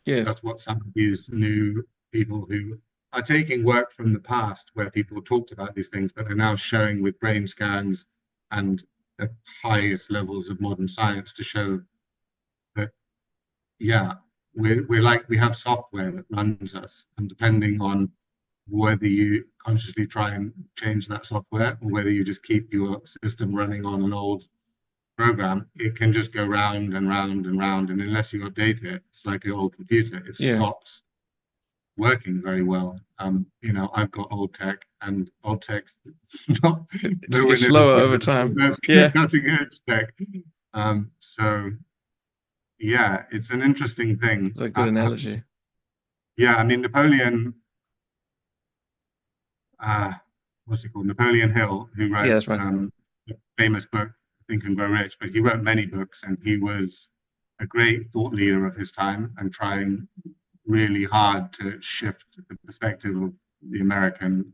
S1: Yes.
S2: That's what some of these new people who are taking work from the past where people talked about these things, but they're now showing with brain scans and the highest levels of modern science to show that, yeah, we're like we have software that runs us, and depending on whether you consciously try and change that software or whether you just keep your system running on an old program, it can just go round and round and round. And unless you update it, it's like your old computer, it
S1: Yeah.
S2: stops working very well. I've got old tech, and old tech's not
S1: It just
S2: nowhere
S1: gets
S2: near the
S1: slower
S2: speed
S1: over
S2: of the
S1: time.
S2: best
S1: Yeah.
S2: cutting edge tech. So yeah, it's an interesting thing.
S1: It's a good analogy.
S2: Yeah, I mean uh, what's it called? Napoleon Hill, who
S1: Yeah,
S2: wrote
S1: that's right.
S2: the famous book Think and Grow Rich, but he wrote many books, and he was a great thought leader of his time and trying really hard to shift the perspective of the American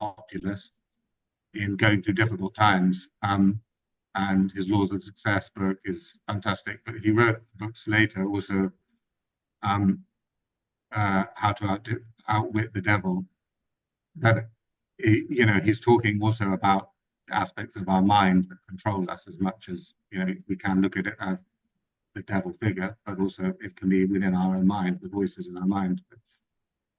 S2: populace in going through difficult times. And his Laws of Success book is fantastic. But he wrote books later also, um, How to Outwit the Devil. That he's talking also about aspects of our mind that control us as much as we can look at it as the devil figure, but also it can be within our own mind, the voices in our mind.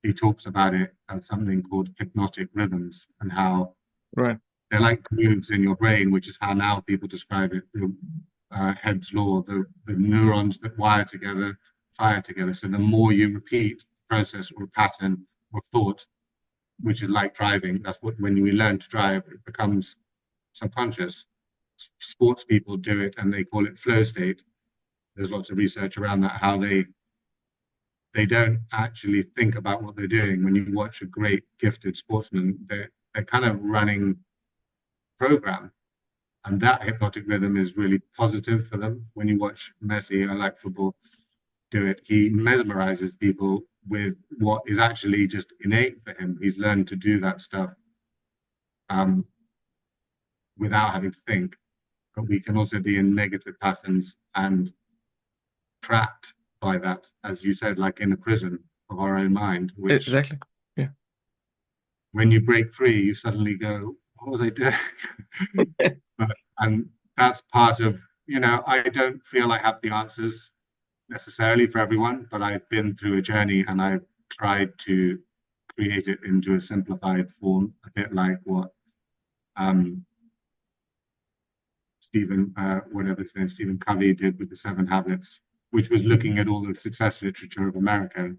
S2: He talks about it as something called hypnotic rhythms and how
S1: Right.
S2: they're like grooves in your brain, which is how now people describe it. The Hebb's law, the neurons that wire together fire together. So the more you repeat process or pattern or thought, which is like driving, that's what when we learn to drive, it becomes subconscious. Sports people do it and they call it flow state. There's lots of research around that, how they don't actually think about what they're doing. When you watch a great gifted sportsman, they're kind of running program. And that hypnotic rhythm is really positive for them. When you watch Messi, I like football, do it, he mesmerizes people with what is actually just innate for him. He's learned to do that stuff um, without having to think. But we can also be in negative patterns and trapped by that, as you said, like in a prison of our own mind, which
S1: Exactly. Yeah.
S2: when you break free, you suddenly go, what was I doing? And that's part of, I don't feel I have the answers necessarily for everyone, but I've been through a journey and I've tried to create it into a simplified form, a bit like what um, Stephen Covey did with the Seven Habits, which was looking at all the success literature of America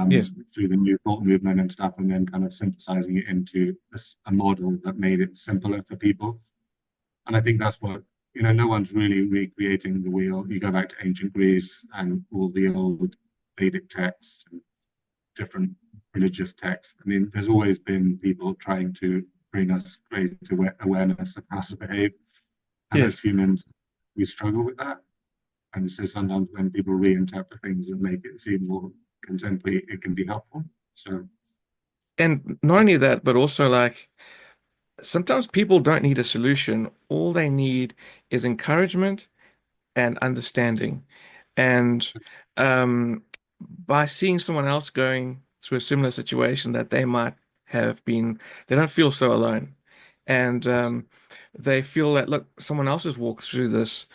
S1: Yes.
S2: through the New Thought movement and stuff, and then kind of synthesizing it into a model that made it simpler for people. And I think that's what, no one's really recreating the wheel. You go back to ancient Greece and all the old Vedic texts and different religious texts. I mean, there's always been people trying to bring us greater awareness of how to behave. And
S1: Yes.
S2: as humans, we struggle with that. And so sometimes when people reinterpret things and make it seem more contemporary, it can be helpful. So,
S1: And not only that, but also like sometimes people don't need a solution. All they need is encouragement and understanding. And by seeing someone else going through a similar situation that they might have been, they don't feel so alone. And they feel that, look, someone else has walked through this.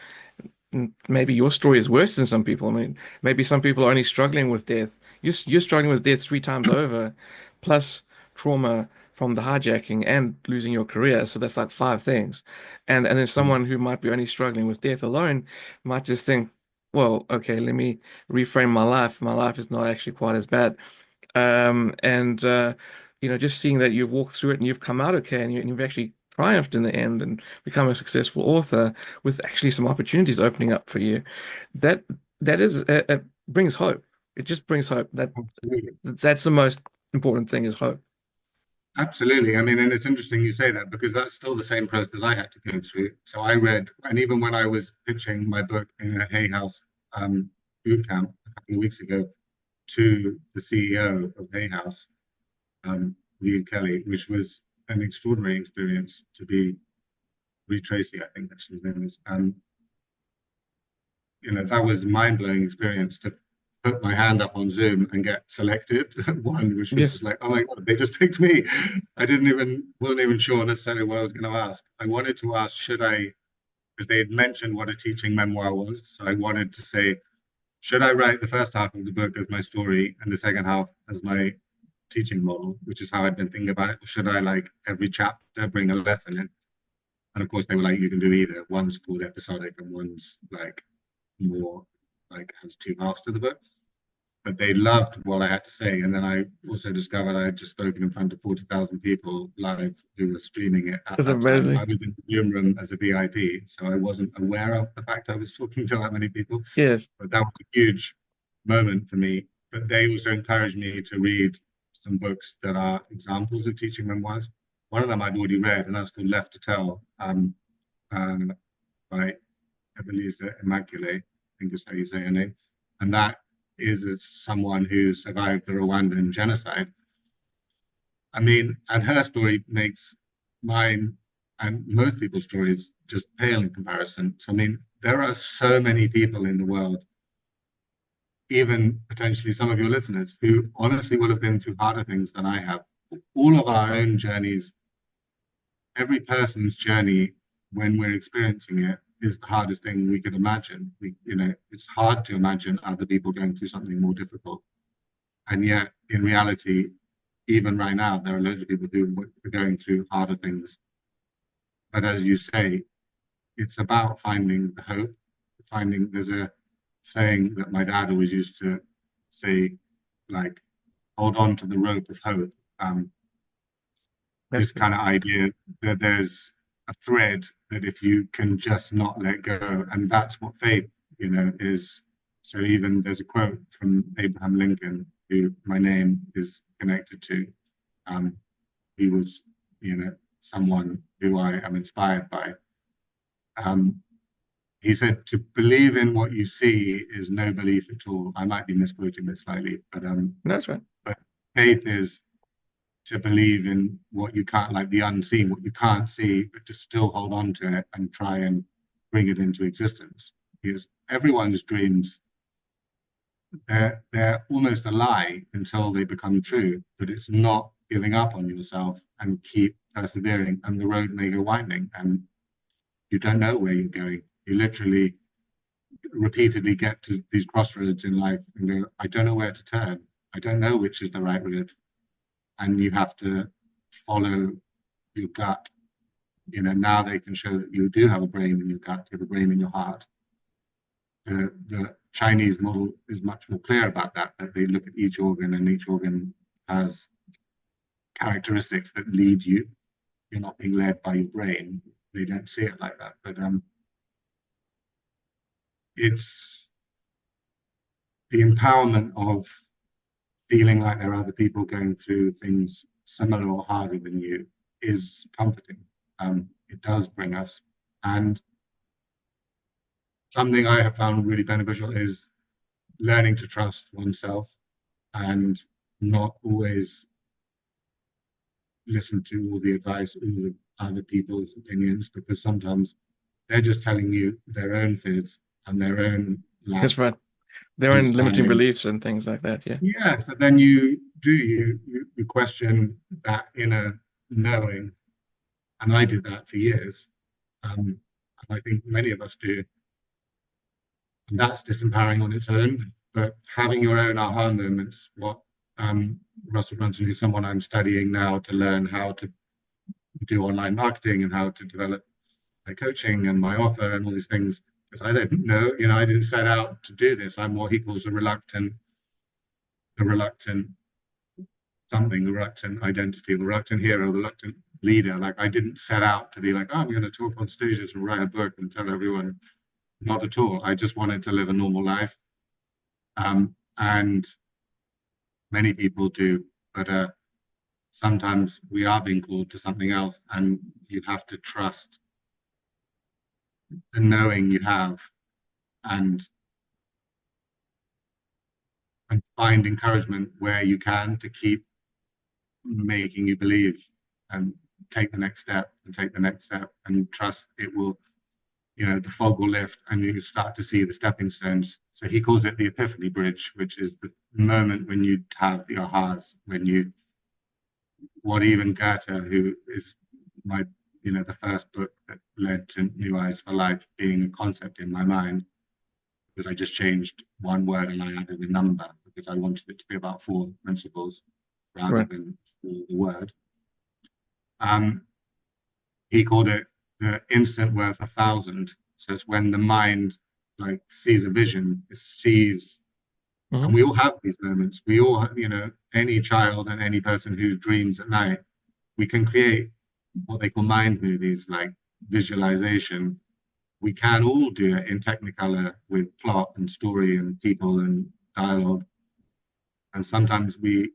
S1: Maybe your story is worse than some people. I mean, maybe some people are only struggling with death. You're struggling with death three times over, plus trauma from the hijacking and losing your career. So that's like five things. And then someone who might be only struggling with death alone might just think, well, okay, let me reframe my life. My life is not actually quite as bad. And just seeing that you've walked through it and you've come out okay, and you've actually triumphed in the end and become a successful author with actually some opportunities opening up for you. That that is it brings hope. It just brings hope.
S2: absolutely.
S1: That's the most important thing is hope.
S2: Absolutely. I mean, and it's interesting you say that because that's still the same process I had to go through. So I read, and even when I was pitching my book in a Hay House boot camp a couple of weeks ago to the CEO of Hay House, Liam Kelly, which was an extraordinary experience to be Lee Tracy, I think that's his name is. That was a mind blowing experience to put my hand up on Zoom and get selected. One, which was
S1: Yeah.
S2: just like, oh my God, they just picked me. Wasn't even sure necessarily what I was going to ask. I wanted to ask, should I, because they had mentioned what a teaching memoir was. So I wanted to say, should I write the first half of the book as my story and the second half as my teaching model, which is how I'd been thinking about it? Or should I, like, every chapter bring a lesson in? And of course, they were like, you can do either. One's called episodic and one's like more like has two halves to the book, but they loved what I had to say. And then I also discovered I had just spoken in front of 40,000 people live who were streaming it at
S1: It's
S2: that time. I
S1: amazing.
S2: was in the Zoom room as a VIP, so I wasn't aware of the fact I was talking to that many people.
S1: Yes.
S2: But that was a huge moment for me. But they also encouraged me to read some books that are examples of teaching memoirs. One of them I'd already read, and that's called Left to Tell uh, by Ebenezer Immaculate, I think is how you say her name. And that is as someone who survived the Rwandan genocide. I mean, and her story makes mine and most people's stories just pale in comparison. So, I mean, there are so many people in the world, even potentially some of your listeners, who honestly will have been through harder things than I have. All of our own journeys, every person's journey when we're experiencing it is the hardest thing we could imagine. It's hard to imagine other people going through something more difficult. And yet, in reality, even right now, there are loads of people who are going through harder things. But as you say, it's about finding the hope. There's a saying that my dad always used to say, like, hold on to the rope of hope.
S1: That's
S2: This
S1: good.
S2: kind of idea that there's a thread that if you can just not let go, and that's what faith, is. So even there's a quote from Abraham Lincoln, who my name is connected to. Um, he was, someone who I am inspired by. Um, he said, "To believe in what you see is no belief at all." I might be misquoting this slightly,
S1: That's right.
S2: but faith is to believe in what you can't, like the unseen, what you can't see, but to still hold on to it and try and bring it into existence. Because everyone's dreams, they're almost a lie until they become true, but it's not giving up on yourself and keep persevering. And the road may go winding and you don't know where you're going. You literally repeatedly get to these crossroads in life and go, I don't know where to turn. I don't know which is the right road. And you have to follow your gut. Now they can show that you do have a brain in your gut, you have a brain in your heart. The Chinese model is much more clear about that they look at each organ and each organ has characteristics that lead you. You're not being led by your brain. They don't see it like that. But it's the empowerment of feeling like there are other people going through things similar or harder than you is comforting. It does bring us. And something I have found really beneficial is learning to trust oneself and not always listen to all the advice, all the other people's opinions, because sometimes they're just telling you their own fears and their own lack
S1: That's right.
S2: of
S1: Their own limiting
S2: understanding.
S1: beliefs and things like that. Yeah.
S2: Yeah, so then you question that inner knowing, and I did that for years, and I think many of us do, and that's disempowering on its own. But having your own aha moments, what Russell Brunson, who's someone I'm studying now to learn how to do online marketing and how to develop my coaching and my offer and all these things, because I don't know, I didn't set out to do this. I'm what he calls a reluctant something, a reluctant identity, a reluctant hero, a reluctant leader. Like I didn't set out to be like, oh, I'm going to talk on stages and write a book and tell everyone. Not at all. I just wanted to live a normal life. And many people do, but sometimes we are being called to something else, and you have to trust the knowing you have and and find encouragement where you can to keep making you believe and take the next step and take the next step and trust it will the fog will lift and you start to see the stepping stones. So he calls it the epiphany bridge, which is the moment when you have the ahas, when you, what even Goethe, who is my, the first book that led to New Eyes for Life being a concept in my mind, because I just changed one word and I added a number because I wanted it to be about four principles rather
S1: Right.
S2: than the word. Um, he called it the instant worth 1,000. So it's when the mind like sees a vision, it sees, and
S1: Hmm.
S2: we all have these moments. We all, any child and any person who dreams at night, we can create what they call mind movies, like visualization. We can all do it in Technicolor with plot and story and people and dialogue. And sometimes we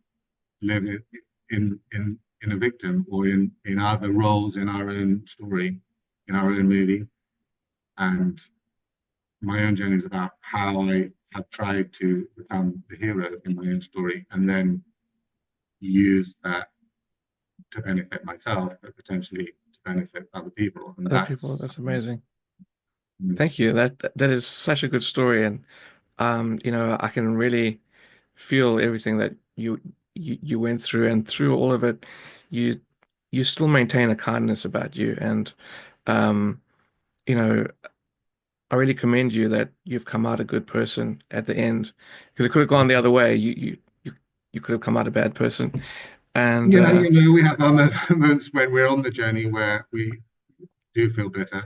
S2: live it in a victim or in other roles in our own story, in our own movie. And my own journey is about how I have tried to become the hero in my own story and then use that to benefit myself, but potentially to benefit other people. And
S1: Other people,
S2: that's
S1: that's amazing.
S2: mm,
S1: Thank you. That is such a good story, and I can really feel everything that you went through, and through all of it, you you still maintain a kindness about you, and um, you know, I really commend you that you've come out a good person at the end, because it could have gone the other way. You could have come out a bad person, and
S2: yeah, we have our moments when we're on the journey where we do feel bitter,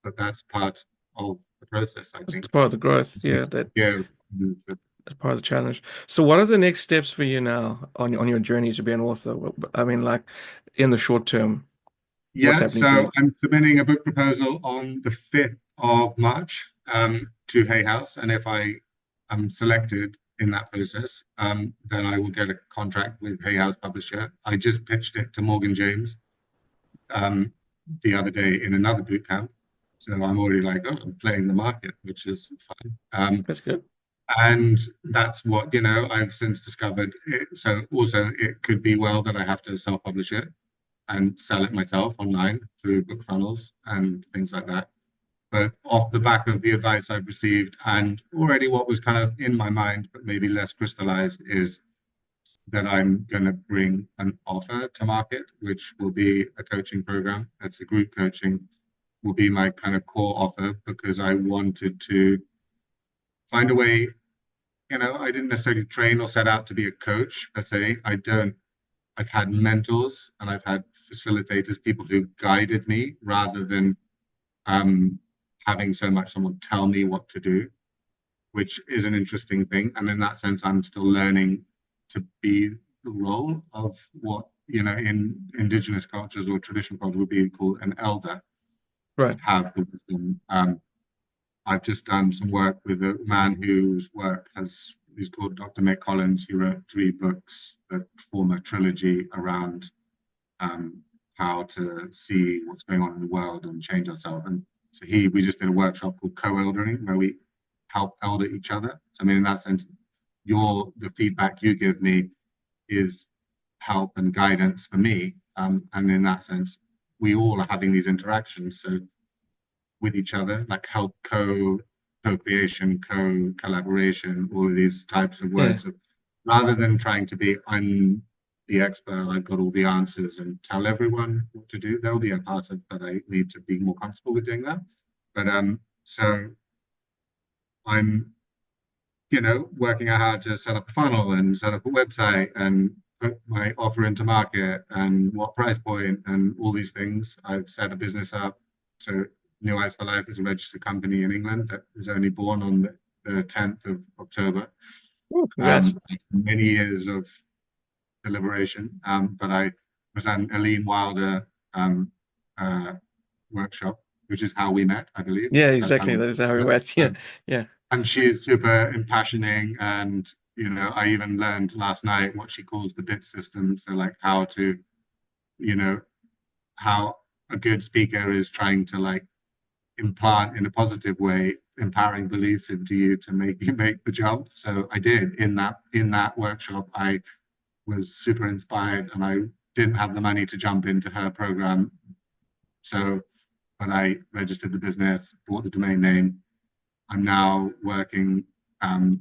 S2: but that's part of the process, I
S1: it's
S2: think.
S1: part of the growth. Yeah,
S2: Yeah.
S1: that's part of the challenge. So, what are the next steps for you now on your journey to be an author? I mean, like in the short term, what's
S2: Yeah,
S1: happening for
S2: so
S1: you?
S2: I'm submitting a book proposal on the 5th of March to Hay House. And if I am selected in that process, then I will get a contract with Hay House Publisher. I just pitched it to Morgan James um, the other day in another boot camp. So I'm already like, oh, I'm playing the market, which is fine.
S1: That's good.
S2: And that's what, I've since discovered. So also, it could be well that I have to self-publish it and sell it myself online through book funnels and things like that. But off the back of the advice I've received and already what was kind of in my mind, but maybe less crystallized, is that I'm going to bring an offer to market, which will be a coaching program. It's a group coaching, will be my kind of core offer because I wanted to find a way. I didn't necessarily train or set out to be a coach per se. I don't I've had mentors and I've had facilitators, people who guided me rather than um, having so much someone tell me what to do, which is an interesting thing. And in that sense, I'm still learning to be the role of what, in indigenous cultures or traditional culture would be called an elder, to
S1: Right.
S2: have the wisdom. I've just done some work with a man whose work he's called Dr. Mick Collins. He wrote three books that form a trilogy around how to see what's going on in the world and change ourselves. And so we just did a workshop called co-eldering where we help elder each other. So I mean, in that sense, the feedback you give me is help and guidance for me. And in that sense, we all are having these interactions. So with each other, like help co-creation, co-collaboration, all of these types of
S1: Yeah.
S2: words of rather than trying to be I'm the expert, I've got all the answers and tell everyone what to do. There'll be a part of that I need to be more comfortable with doing that. But so I'm working out how to set up a funnel and set up a website and put my offer into market and what price point and all these things. I've set a business up. So New Eyes for Life is a registered company in England that was only born on the 10th of October.
S1: Oh, congrats.
S2: Many years of deliberation, but I was at an Aline Wilder um, uh, workshop, which is how we met, I believe.
S1: Yeah,
S2: That's how
S1: exactly.
S2: we
S1: That is how we
S2: met.
S1: went. Yeah. Yeah.
S2: And she's super impassioning and I even learned last night what she calls the bit system, so like how to you know how a good speaker is trying to like implant in a positive way empowering beliefs into you to make you make the jump. So I did in that workshop. I was super inspired and I didn't have the money to jump into her program, so but I registered the business, bought the domain name. I'm now working um,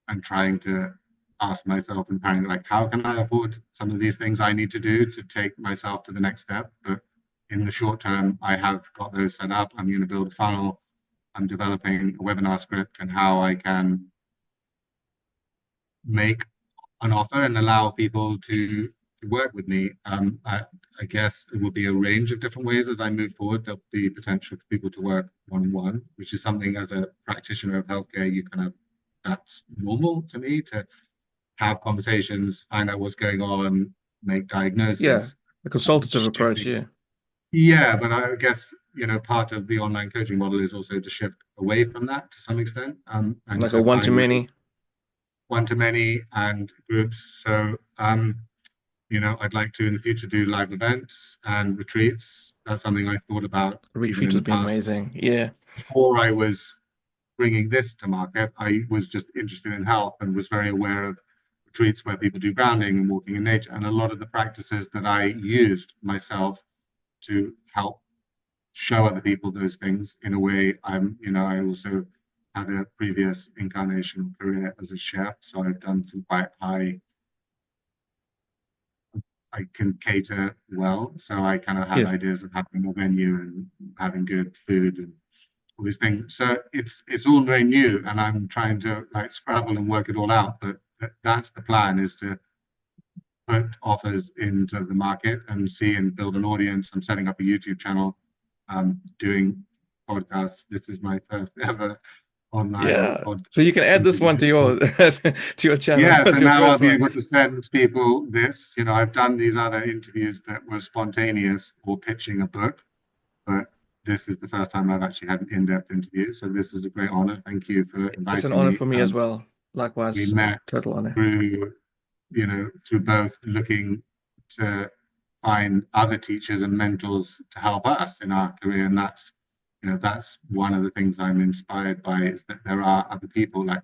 S2: and trying to ask myself and parent, like, how can I afford some of these things I need to do to take myself to the next step? But in the short term, I have got those set up. I'm going to build a funnel. I'm developing a webinar script and how I can make an offer and allow people to work with me. I guess it will be a range of different ways as I move forward. There'll be potential for people to work one-on-one, which is something as a practitioner of healthcare, you kind of that's normal to me to have conversations, find out what's going on, make
S1: Yeah,
S2: diagnosis.
S1: the consultative approach.
S2: Shifting.
S1: Yeah,
S2: Yeah, but I guess part of the online coaching model is also to shift away from that to some extent, and
S1: like a
S2: to
S1: one to
S2: find ways
S1: many.
S2: one to many and groups. So I'd like to in the future do live events and retreats. That's something I thought about even
S1: Retreat
S2: in
S1: has
S2: the
S1: been
S2: past.
S1: amazing. Yeah,
S2: Before I was bringing this to market, I was just interested in health and was very aware of retreats where people do grounding and walking in nature. And a lot of the practices that I used myself to help show other people those things in a way, I also had a previous incarnation career as a chef. So I've done some quite high I can cater well. So I kind of had
S1: yes,
S2: ideas of having a venue and having good food and all these things. So it's all very new, and I'm trying to like scrabble and work it all out. But that's the plan: is to put offers into the market and see and build an audience. I'm setting up a YouTube channel, doing podcasts. This is my first ever online
S1: yeah.
S2: podcast
S1: So you can add this one
S2: interview.
S1: to your to your channel
S2: Yeah, so
S1: as your
S2: now I'll
S1: first
S2: be
S1: one.
S2: able to send people this. I've done these other interviews that were spontaneous or pitching a book, but this is the first time I've actually had an in-depth interview. So this is a great honor. Thank you for
S1: It's an
S2: inviting
S1: honor
S2: me.
S1: for me as well.
S2: We
S1: Likewise,
S2: met
S1: total honor.
S2: through, through both looking to find other teachers and mentors to help us in our career, and that's one of the things I'm inspired by is that there are other people like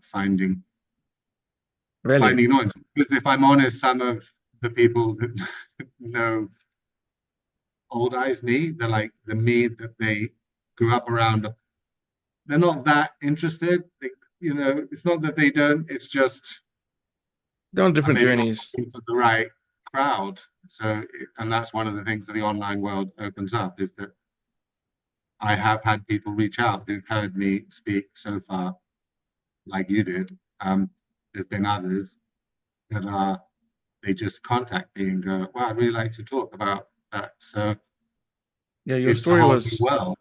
S1: Really,
S2: finding annoyance. Because if I'm honest, some of the people that know old eyes me, they're like the me that they grew up around. They're not that interested. It's not that they don't. It's just
S1: they're on
S2: I'm
S1: different
S2: maybe not
S1: journeys.
S2: looking for the right crowd. And that's one of the things that the online world opens up is that I have had people reach out who've heard me speak so far, like you did. There's been others that they just contact me and go, "Wow, I'd really like to talk about that." So
S1: Yeah, your
S2: it's a
S1: story
S2: whole new world.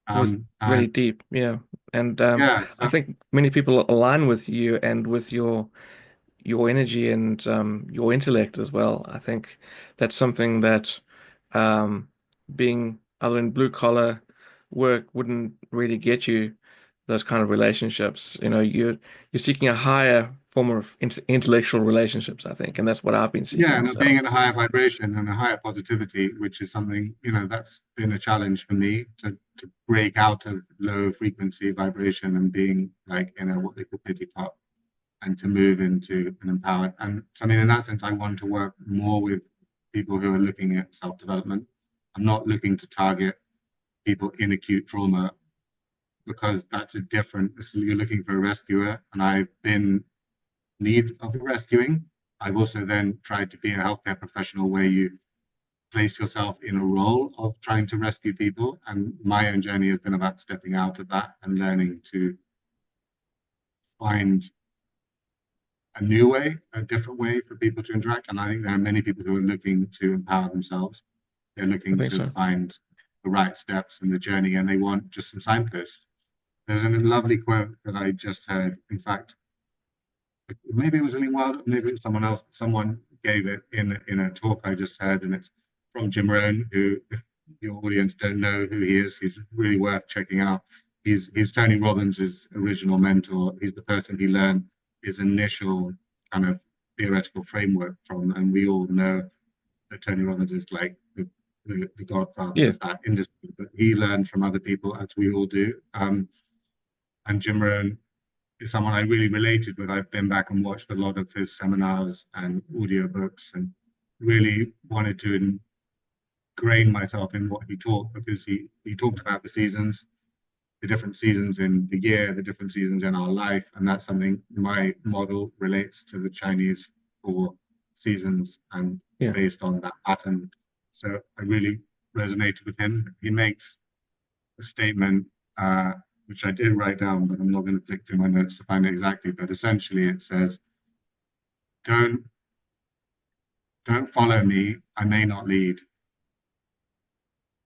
S1: was
S2: And
S1: really deep. Yeah, and
S2: yeah,
S1: I
S2: so
S1: think many people align with you and with your energy and your intellect as well. I think that's something that um, being other in blue collar work wouldn't really get you those kind of relationships. You're seeking a higher form of intellectual relationships, I think, and that's what I've been seeking
S2: yeah, and
S1: myself.
S2: being in a higher vibration and a higher positivity, which is something, that's been a challenge for me to break out of low frequency vibration and being like in a what they call pity pot and to move into an empowered. And so, I mean, in that sense, I want to work more with people who are looking at self-development. I'm not looking to target people in acute trauma because that's a different, so you're looking for a rescuer, and I've been need of rescuing. I've also then tried to be a healthcare professional where you place yourself in a role of trying to rescue people. And my own journey has been about stepping out of that and learning to find a new way, a different way for people to interact. And I think there are many people who are looking to empower themselves. They're
S1: I
S2: looking
S1: think
S2: to
S1: so.
S2: find the right steps in the journey and they want just some signposts. There's a lovely quote that I just heard. In fact, maybe it was Lily Wilde, maybe it was someone else. Someone gave it in a talk I just heard, and it's from Jim Rohn, who, if your audience don't know who he is, he's really worth checking out. He's Tony Robbins' original mentor. He's the person he learned his initial kind of theoretical framework from, and we all know that Tony Robbins is like the godfather
S1: Yes.
S2: of that industry. But he learned from other people, as we all do. And Jim Rohn is someone I really related with. I've been back and watched a lot of his seminars and audiobooks and really wanted to ingrain myself in what he taught because he talked about the seasons, the different seasons in the year, the different seasons in our life, and that's something my model relates to the Chinese four seasons and
S1: Yeah.
S2: based on that pattern. So I really resonated with him. He makes a statement which I did write down, but I'm not going to flick through my notes to find it exactly. But essentially, it says, "Don't don't follow me. I may not lead.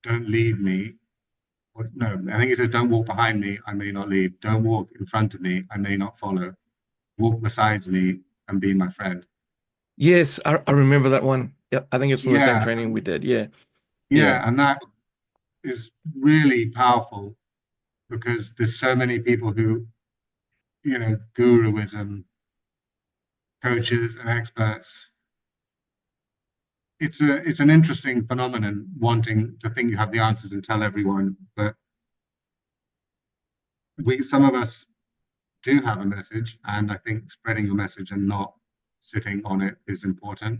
S2: Don't lead me. Or, no, I think it says, don't walk behind me. I may not lead. Don't walk in front of me. I may not follow. Walk beside me and be my friend."
S1: Yes, I remember that one. Yeah, I think it's from the same
S2: Yeah,
S1: training we did. Yeah. Yeah.
S2: yeah, and that is really powerful because there's so many people who, guruism, coaches and experts. It's an interesting phenomenon wanting to think you have the answers and tell everyone, but we some of us do have a message, and I think spreading your message and not sitting on it is important,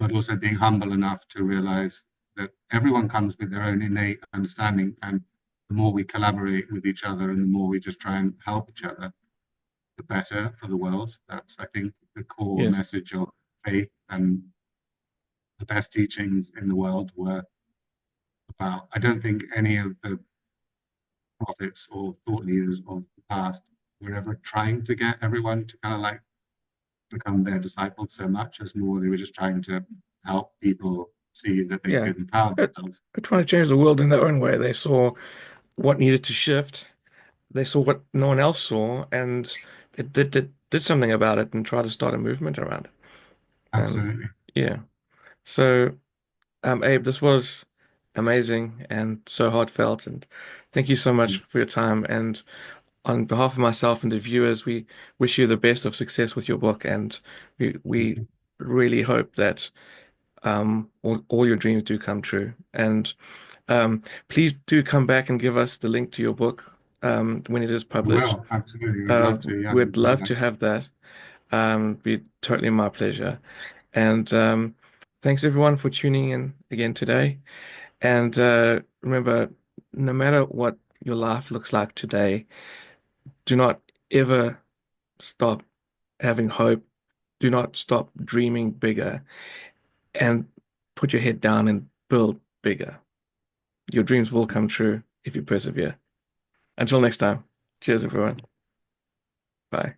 S2: but also being humble enough to realize that everyone comes with their own innate understanding, and the more we collaborate with each other and the more we just try and help each other, the better for the world. That's, I think, the core
S1: Yes.
S2: message of faith, and the best teachings in the world were about. I don't think any of the prophets or thought leaders of the past were ever trying to get everyone to kind of like become their disciples so much as more they were just trying to help people see that they
S1: Yeah.
S2: could empower
S1: But
S2: themselves.
S1: they're trying to change the world in their own way. They saw what needed to shift. They saw what no one else saw, and it did something about it and tried to start a movement around it. And
S2: Absolutely.
S1: yeah. So, Abe, this was amazing and so heartfelt. And thank you so much for your time. And on behalf of myself and the viewers, we wish you the best of success with your book. And we really hope that all your dreams do come true. And please do come back and give us the link to your book when it is published.
S2: Well, absolutely. We'd love to. Yeah,
S1: We'd
S2: we'd do
S1: love
S2: that.
S1: to have that. Be totally my pleasure. And thanks everyone for tuning in again today. And remember, no matter what your life looks like today, do not ever stop having hope. Do not stop dreaming bigger and put your head down and build bigger. Your dreams will come true if you persevere. Until next time, cheers, everyone. Bye.